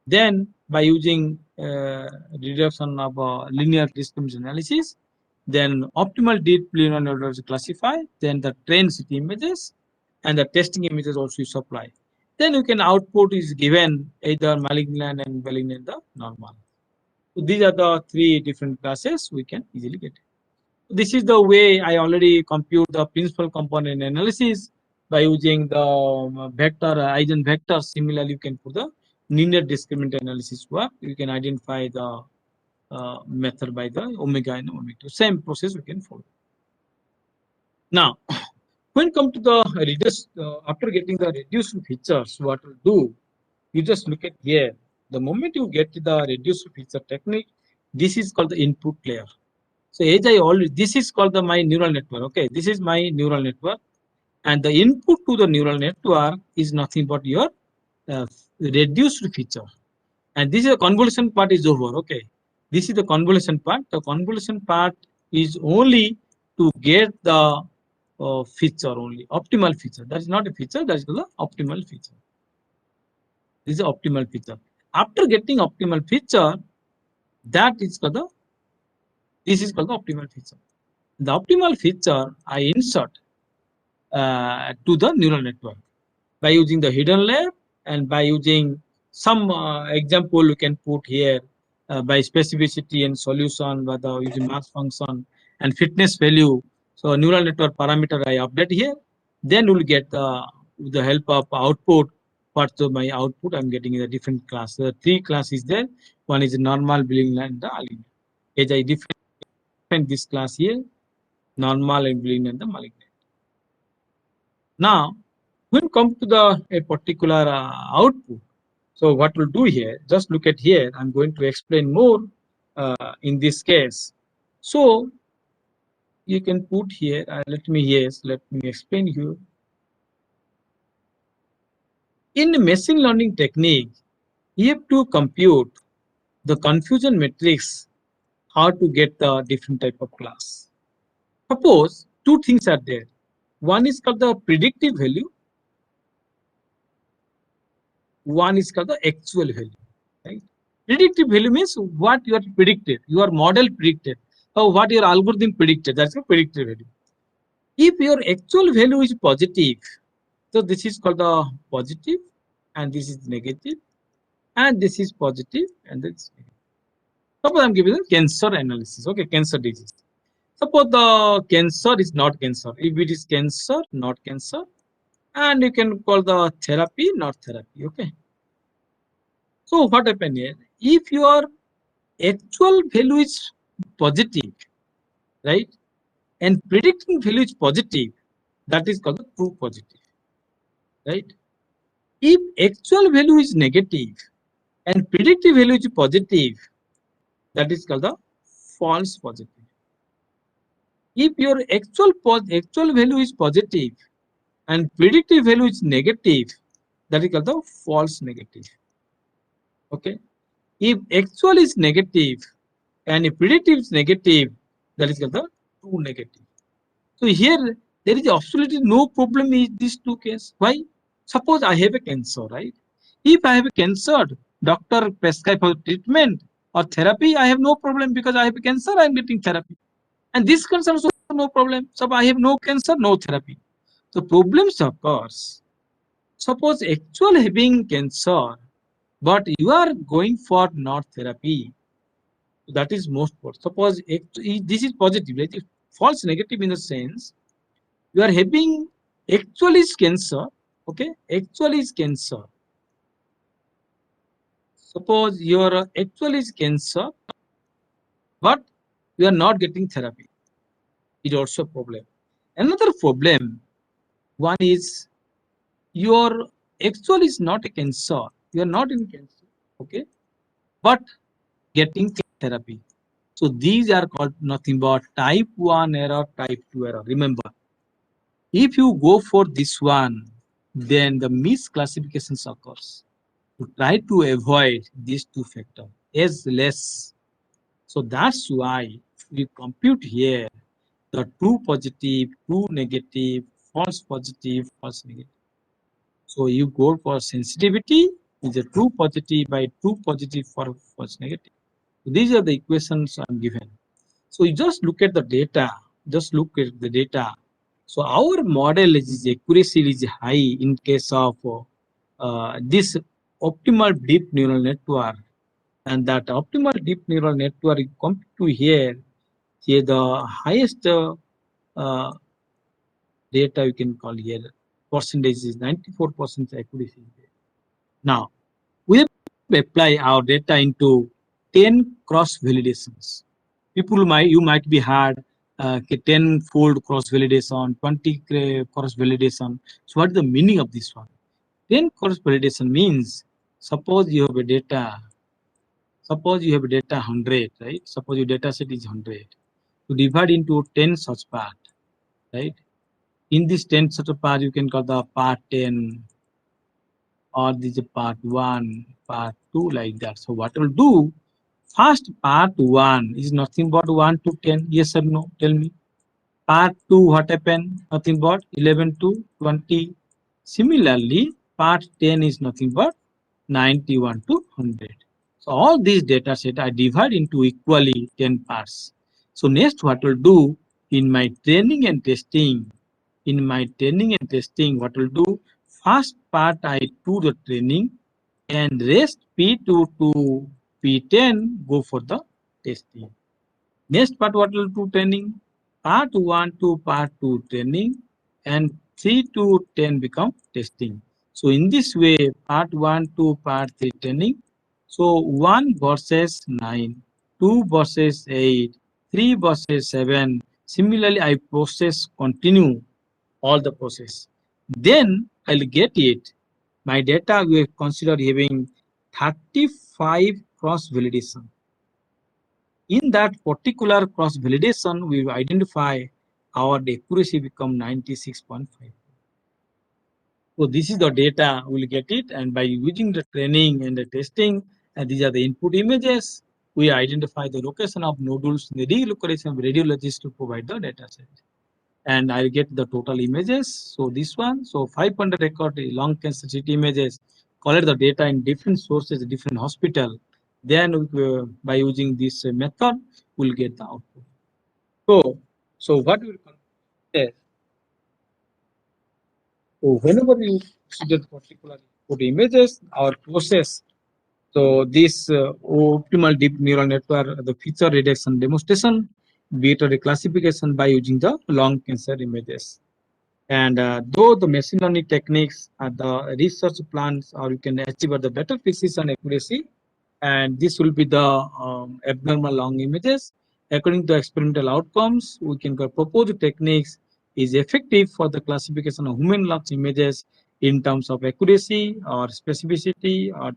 Then by using reduction of linear discriminant analysis, then optimal deep neural networks classify, then the train city images, and the testing images also you supply. Then you can output is given either malignant and malignant the normal. So these are the three different classes we can easily get. This is the way I already compute the principal component analysis by using the vector eigenvector. Similarly, you can put the linear discriminant analysis work. You can identify the method by the omega and omega 2. Same process we can follow. Now, when come to the reduce, after getting the reduced features, what we'll do, you just look at here. The moment you get the reduced feature technique, this is called the input layer. So as I already, this is called the my neural network. Okay, this is my neural network. and the input to the neural network is nothing but your reduced feature. And this is the convolution part is over. Okay, this is the convolution part. The convolution part is only to get the feature only, optimal feature. That is not a feature, that is the optimal feature. This is the optimal feature. After getting optimal feature, that is called the, this is called the optimal feature. The optimal feature I insert to the neural network by using the hidden layer and by using some example you can put here by specificity and solution, by the using mass function and fitness value. So neural network parameter I update here, then we'll get with the help of output. What's my output? I'm getting a different class. The three classes there. One is normal, Boolean, and the malignant. As I define this class here, normal and Boolean and the malignant. Now, when we come to the a particular output, so what we'll do here, just look at here. I'm going to explain more in this case. So you can put here. Let me explain here. In the machine learning technique, you have to compute the confusion matrix, how to get the different type of class. Suppose two things are there. One is called the predictive value. One is called the actual value. Right? Predictive value means what you are predicted, your model predicted, or what your algorithm predicted. That's a predictive value. If your actual value is positive, so this is called the positive, and this is negative, and this is positive, and this is negative. Suppose I'm giving the cancer analysis. Okay, cancer disease. Suppose the cancer is not cancer. If it is cancer, not cancer, and you can call the therapy, not therapy. Okay. So what happened here? If your actual value is positive, right, and predicting value is positive, that is called the true positive, right? If actual value is negative and predictive value is positive, that is called the false positive. If your actual value is positive and predictive value is negative, that is called the false negative. Okay. If actual is negative and if predictive is negative, that is called the true negative. So here there is absolutely no problem in these two cases. Why? Suppose I have a cancer, right? If I have a cancer, doctor prescribe for treatment or therapy, I have no problem because I have a cancer, I am getting therapy. And this cancer also no problem. So I have no cancer, no therapy. The problems occurs. Suppose actual having cancer, but you are going for not therapy. That is most important. Suppose this is positive, right? False negative in the sense you are having actually is cancer. Okay, actually is cancer. Suppose your actual is cancer, but you are not getting therapy. It is also a problem. Another problem, one is your actual is not a cancer. You are not in cancer, okay, but getting therapy. So these are called nothing but type 1 error, type 2 error. Remember, if you go for this one, then the misclassification occurs. To try to avoid these two factors as less. So that's why we compute here the true positive, true negative, false positive, false negative. So you go for sensitivity is a true positive by true positive for false negative. So these are the equations I'm given. So you just look at the data. Just look at the data. So our model is accuracy is high in case of this optimal deep neural network, and that optimal deep neural network come to here the highest data you can call here percentage is 94% accuracy. Now we have to apply our data into 10 cross validations. You might be had 10-fold cross validation, 20 cross validation. So what is the meaning of this one? 10 cross validation means suppose you have a data 100, right? Suppose your data set is 100. To divide into 10 such part, right? in this 10 sort of part, you can call the part 10, or this is part 1, part 2, like that. So what we'll do, first part 1 is nothing but 1 to 10, yes or no, tell me. Part 2, what happened? Nothing but 11 to 20. Similarly, part 10 is nothing but 91 to 100. So all these data set I divide into equally 10 parts. So next what we'll do in my training and testing, what we'll do, first part I do the training and rest P2 to P10 go for the testing. Next part what we'll do training, part 1 to part 2 training and 3 to 10 become testing. So in this way, part 1 to part 3 training. So 1 versus 9, 2 versus 8, 3 versus 7. Similarly, I continue all the process. Then I'll get it. My data we consider having 35 cross validation. In that particular cross validation, we identify our accuracy become 96.5. So this is the data, we'll get it, and by using the training and the testing, and these are the input images, we identify the location of nodules in the relocalization of radiologist to provide the data set. And I'll get the total images. So this one, so 500 record lung cancer CT images, collect the data in different sources, different hospital. Then by using this method, we'll get the output. So what will consider? So whenever you consider particular input images, our process. So this optimal deep neural network, the feature reduction demonstration, beta reclassification by using the lung cancer images. And though the machine learning techniques are the research plans, or you can achieve the better precision accuracy, and this will be the abnormal lung images. According to experimental outcomes, we can propose techniques is effective for the classification of human lungs images in terms of accuracy or specificity or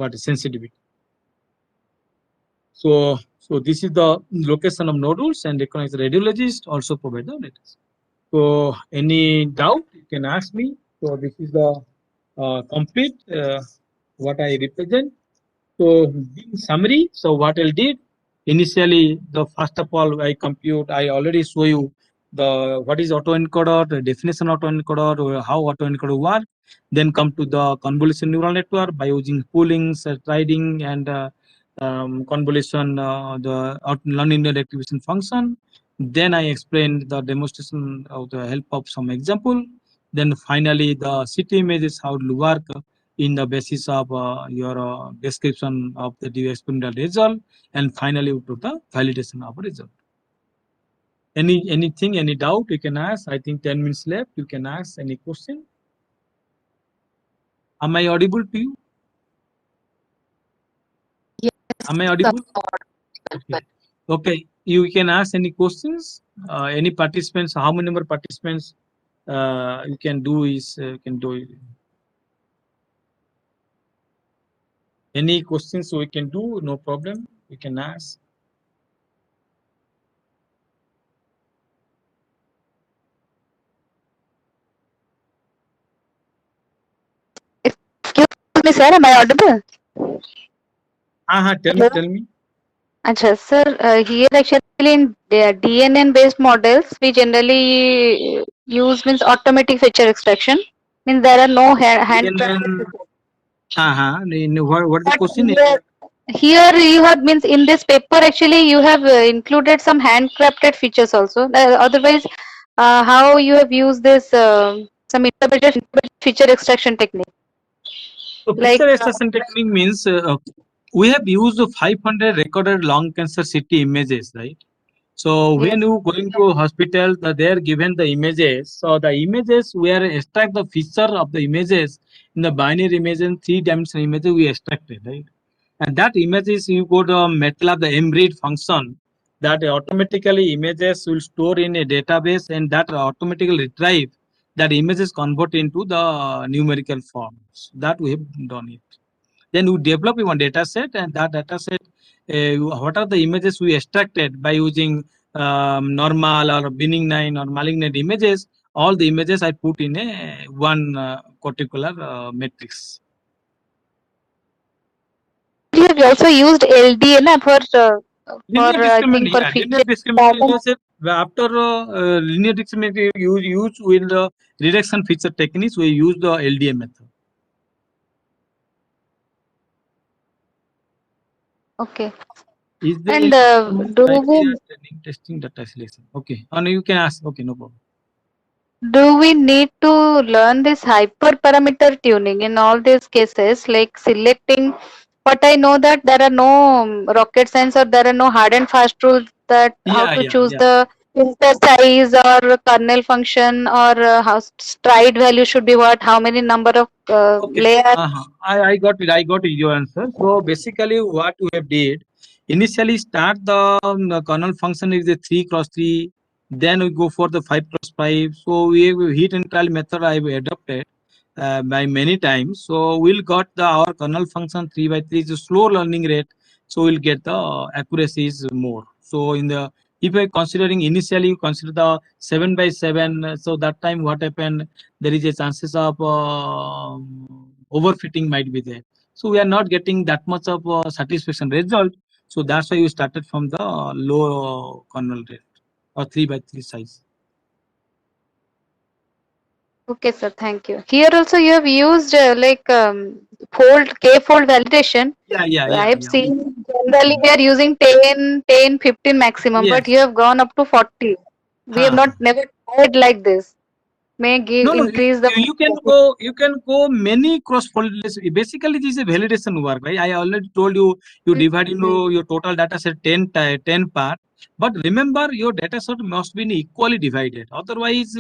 the sensitivity. So this is the location of nodules, and recognize the radiologist also provide the data. So any doubt you can ask me. So this is the complete what I represent. So in summary, so what I did initially, the first of all I already show you the what is autoencoder, the definition of autoencoder, or how autoencoder work. Then come to the convolution neural network by using pooling, threading, and convolution, the nonlinear activation function. Then I explained the demonstration of the help of some example. Then finally the CT images how it will work in the basis of your description of the experimental result, and finally to the validation of result. Anything, any doubt you can ask. I think 10 minutes left. You can ask any question. Am I audible to you? Yes. Am I audible? Okay. Okay. You can ask any questions. Any participants? How many number participants you can do is can do it. Any questions we can do, no problem. We can ask. Excuse me, sir. Am I audible? Tell me. Achha, sir, here actually in DNN based models, we generally use means automatic feature extraction. Means there are no hand. What the question is? Here you have means in this paper actually you have included some handcrafted features also. Otherwise, how you have used this some interpreted feature extraction technique? So feature extraction technique means we have used 500 recorded lung cancer CT images, right? So when you going to hospital, they are given the images. So the images we are extract the feature of the images in the binary image and 3-dimensional images we extracted, right? And that images you go to MATLAB, the mRead function, that automatically images will store in a database, and that automatically retrieve that images convert into the numerical forms. That we have done it. Then we develop one data set, and that data set, what are the images we extracted by using normal or benign or malignant images, all the images I put in a one particular matrix. You have also used LDA na Linear I think discriminant, for yeah, feature linear discriminant is after linear discriminant you use with the reduction feature techniques, we use the LDA method. Okay. Is there And any do criteria we training testing data selection? Okay, and you can ask. Okay, no problem. need to learn this hyperparameter tuning in all these cases, like selecting? But I know that there are no rocket science or there are no hard and fast rules that how Yeah, to yeah, choose yeah. the filter size or kernel function or how stride value should be what, how many number of Okay. layers. I got it. I got your answer. So basically, what we have did initially start the kernel function is a 3 cross 3. Then we go for the 5 cross 5. So we have a hit and trial method I have adopted by many times. So we'll got our kernel function 3 by 3 is a slow learning rate. So we'll get the accuracy is more. So in the if I considering initially you consider the 7 by 7, so that time what happened, there is a chances of overfitting might be there. So we are not getting that much of satisfaction result. So that's why we started from the low kernel rate or 3 by 3 size. Okay, sir. Thank you. Here also you have used k-fold validation. Yeah, yeah, I yeah, have yeah. seen generally we are using 10, 15 maximum, but Yes. you have gone up to 40. We have Huh. not never tried like this. May give No, no, increase the. you can go many cross validation. Basically, this is a validation work, right? I already told you, you divide into your total data set 10 part. But remember, your data set must be equally divided. Otherwise,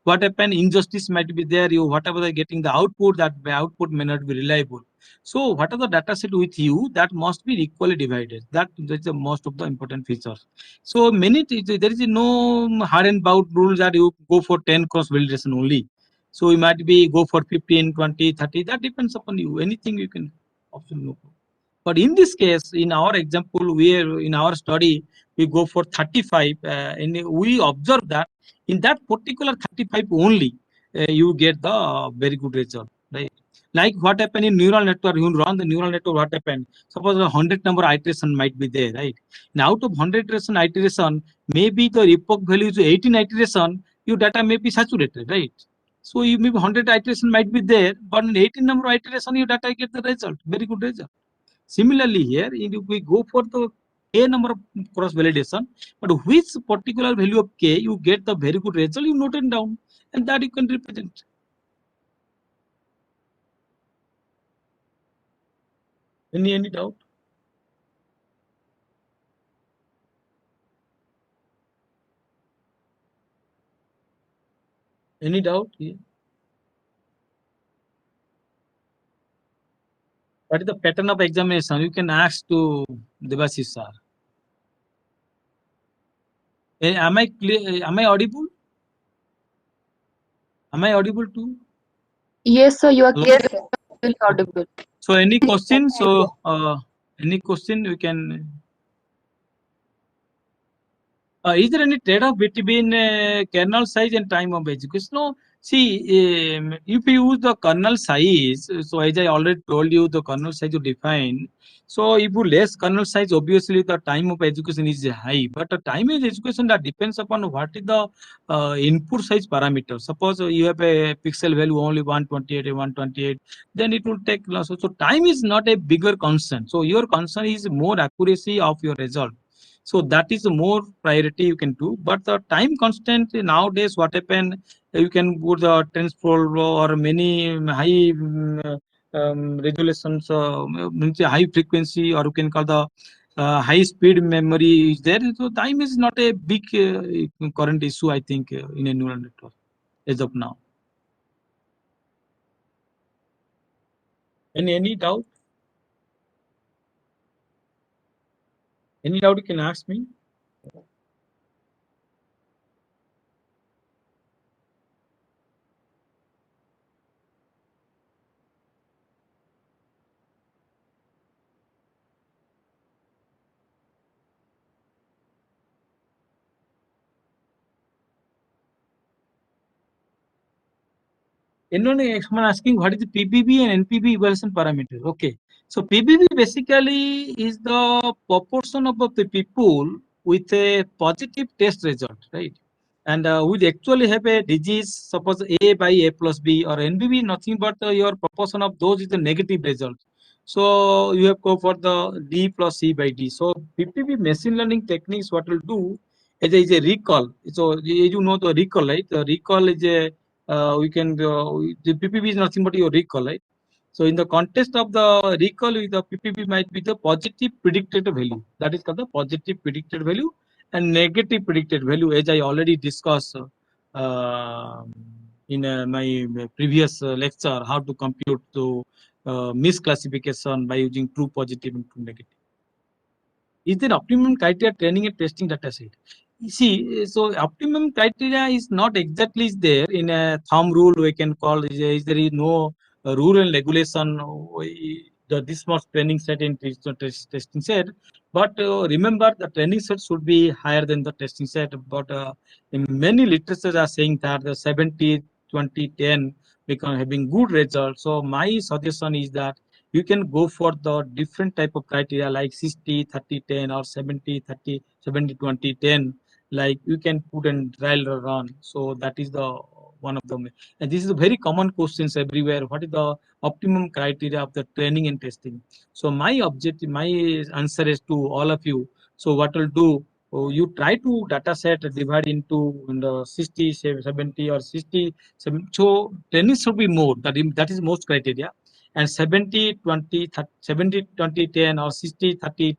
what happen, injustice might be there. You whatever they getting the output, that output may not be reliable. So, whatever data set with you, that must be equally divided. That's the most of the important features. So there is no hard and bound rule that you go for 10 cross validation only. So you might be go for 15, 20, 30. That depends upon you. Anything you can option no. But in this case, in our example, we are in our study we go for 35, and we observe that in that particular 35 only, you get the very good result, right? Like what happened in neural network, you run the neural network, what happened? Suppose 100 number iteration might be there, right? Now out of 100 iteration, maybe the epoch value is 18 iteration, your data may be saturated, right? So you maybe 100 iteration might be there, but in 18 number iteration, your data get the result, very good result. Similarly here, if we go for the k number of cross validation, but which particular value of k you get the very good result, you note it down, and that you can represent. Any doubt? Any doubt? Yeah. What is the pattern of examination? You can ask to Devashish sir. Am I clear? Am I audible? Am I audible too? Yes, sir, you are Hello? Yes, sir. clearly audible. So any question? Thank you. So any question you can. Is there any trade-off between kernel size and time of execution? No. See, if you use the kernel size, so as I already told you, the kernel size you define. So if you less kernel size, obviously the time of execution is high. But the time of execution that depends upon what is the input size parameter. Suppose you have a pixel value only 128 and 128, then it will take less. So time is not a bigger concern. So your concern is more accuracy of your result. So that is the more priority you can do. But the time constant nowadays, what happen? You can put the TensorFlow or many high resolutions, means high frequency, or you can call the high speed memory is there. So time is not a big current issue, I think, in a neural network as of now. Any doubt? Any doubt you can ask me. Someone asking what is the PBB and NPB evaluation parameter. Okay, so PBB basically is the proportion of the people with a positive test result, right? And we actually have a disease, suppose A by A plus B, or NBB, nothing but your proportion of those is the negative result. So you have go for the D plus C by D. So PPB machine learning techniques, what will do is a recall. So you know the recall, right? The recall is a we can the PPB is nothing but your recall, right? So in the context of the recall, the PPB might be the positive predicted value. That is called the positive predicted value and negative predicted value, as I already discussed in my previous lecture, how to compute the misclassification by using true positive and true negative. Is there optimum criteria training and testing data set? You see, so optimum criteria is not exactly there in a thumb rule we can call. There is no rule and regulation this much training set in testing set. But remember, the training set should be higher than the testing set. But in many literatures are saying that the 70, 20, 10 become having good results. So my suggestion is that you can go for the different type of criteria like 60, 30, 10 or 70, 30, 70, 20, 10. Like you can put in trial run. So that is the one of them. And this is a very common questions everywhere. What is the optimum criteria of the training and testing? So my objective, my answer is to all of you. So what will do? You try to data set divide into the 60, 70 or 60. So training should be more. That is most criteria. And 70, 20, 30, 70, 20, 10 or 60, 30,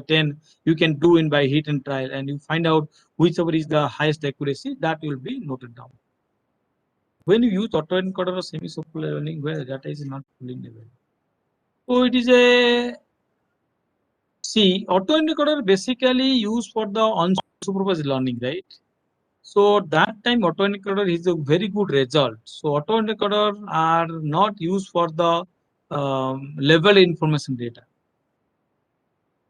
10, you can do in by hit and trial, and you find out whichever is the highest accuracy, that will be noted down. When you use autoencoder or semi-supervised learning, where data is not fully available. So it is a, see, autoencoder basically used for the unsupervised learning, right? So that time autoencoder is a very good result. So autoencoder are not used for the level information data.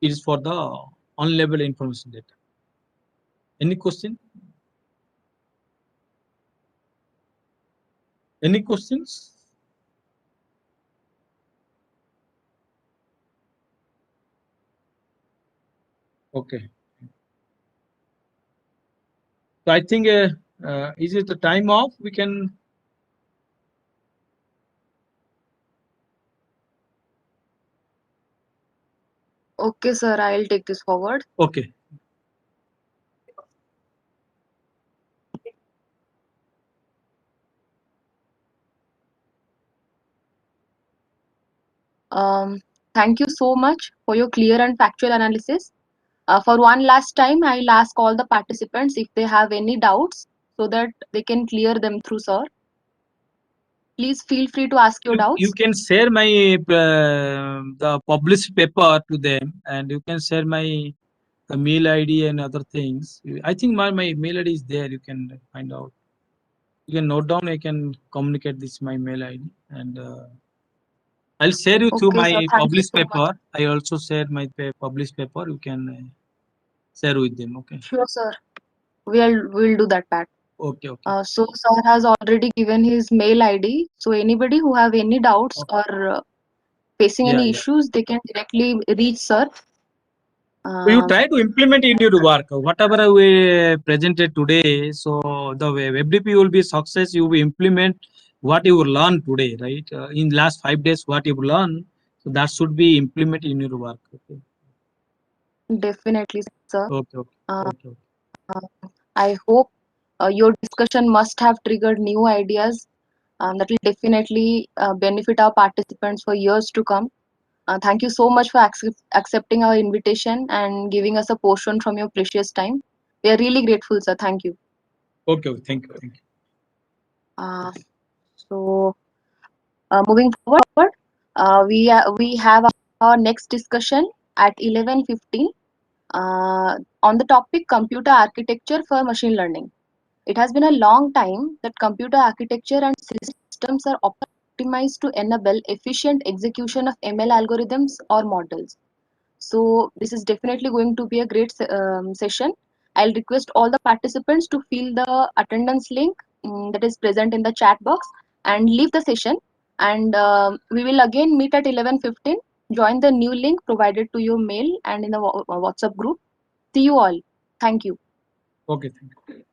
It is for the on-level information data. Any question? Any questions? Okay. So I think is it the time off? We can. Okay, sir, I'll take this forward. Okay. Thank you so much for your clear and factual analysis. For one last time, I'll ask all the participants if they have any doubts so that they can clear them through, sir. Please feel free to ask your doubts. You can share my the published paper to them, and you can share my mail ID and other things. I think my mail ID is there. You can find out. You can note down. I can communicate this my mail ID, and I'll share you through Okay, sir. my Thank you published so much. paper. I also share my published paper. You can share with them. Okay. Sure, sir. We'll do that, Pat. Okay. Okay. So sir has already given his mail ID. So anybody who have any doubts Okay. or facing Yeah, any yeah. issues, they can directly reach sir. So you try to implement in your work whatever we presented today. So the FDP will be success. You will implement what you learn today, right? In last 5 days, what you learn, so that should be implemented in your work. Okay. Definitely, sir. Okay. Uh, Okay. I hope your discussion must have triggered new ideas that will definitely benefit our participants for years to come. Thank you so much for accepting our invitation and giving us a portion from your precious time. We are really grateful, sir. Thank you. Okay. Thank you. Thank you. So moving forward, we have our next discussion at 11:15 on the topic computer architecture for machine learning. It has been a long time that computer architecture and systems are optimized to enable efficient execution of ML algorithms or models. So this is definitely going to be a great session. I'll request all the participants to fill the attendance link that is present in the chat box and leave the session. And we will again meet at 11:15. Join the new link provided to your mail and in the WhatsApp group. See you all. Thank you. Okay, thank you.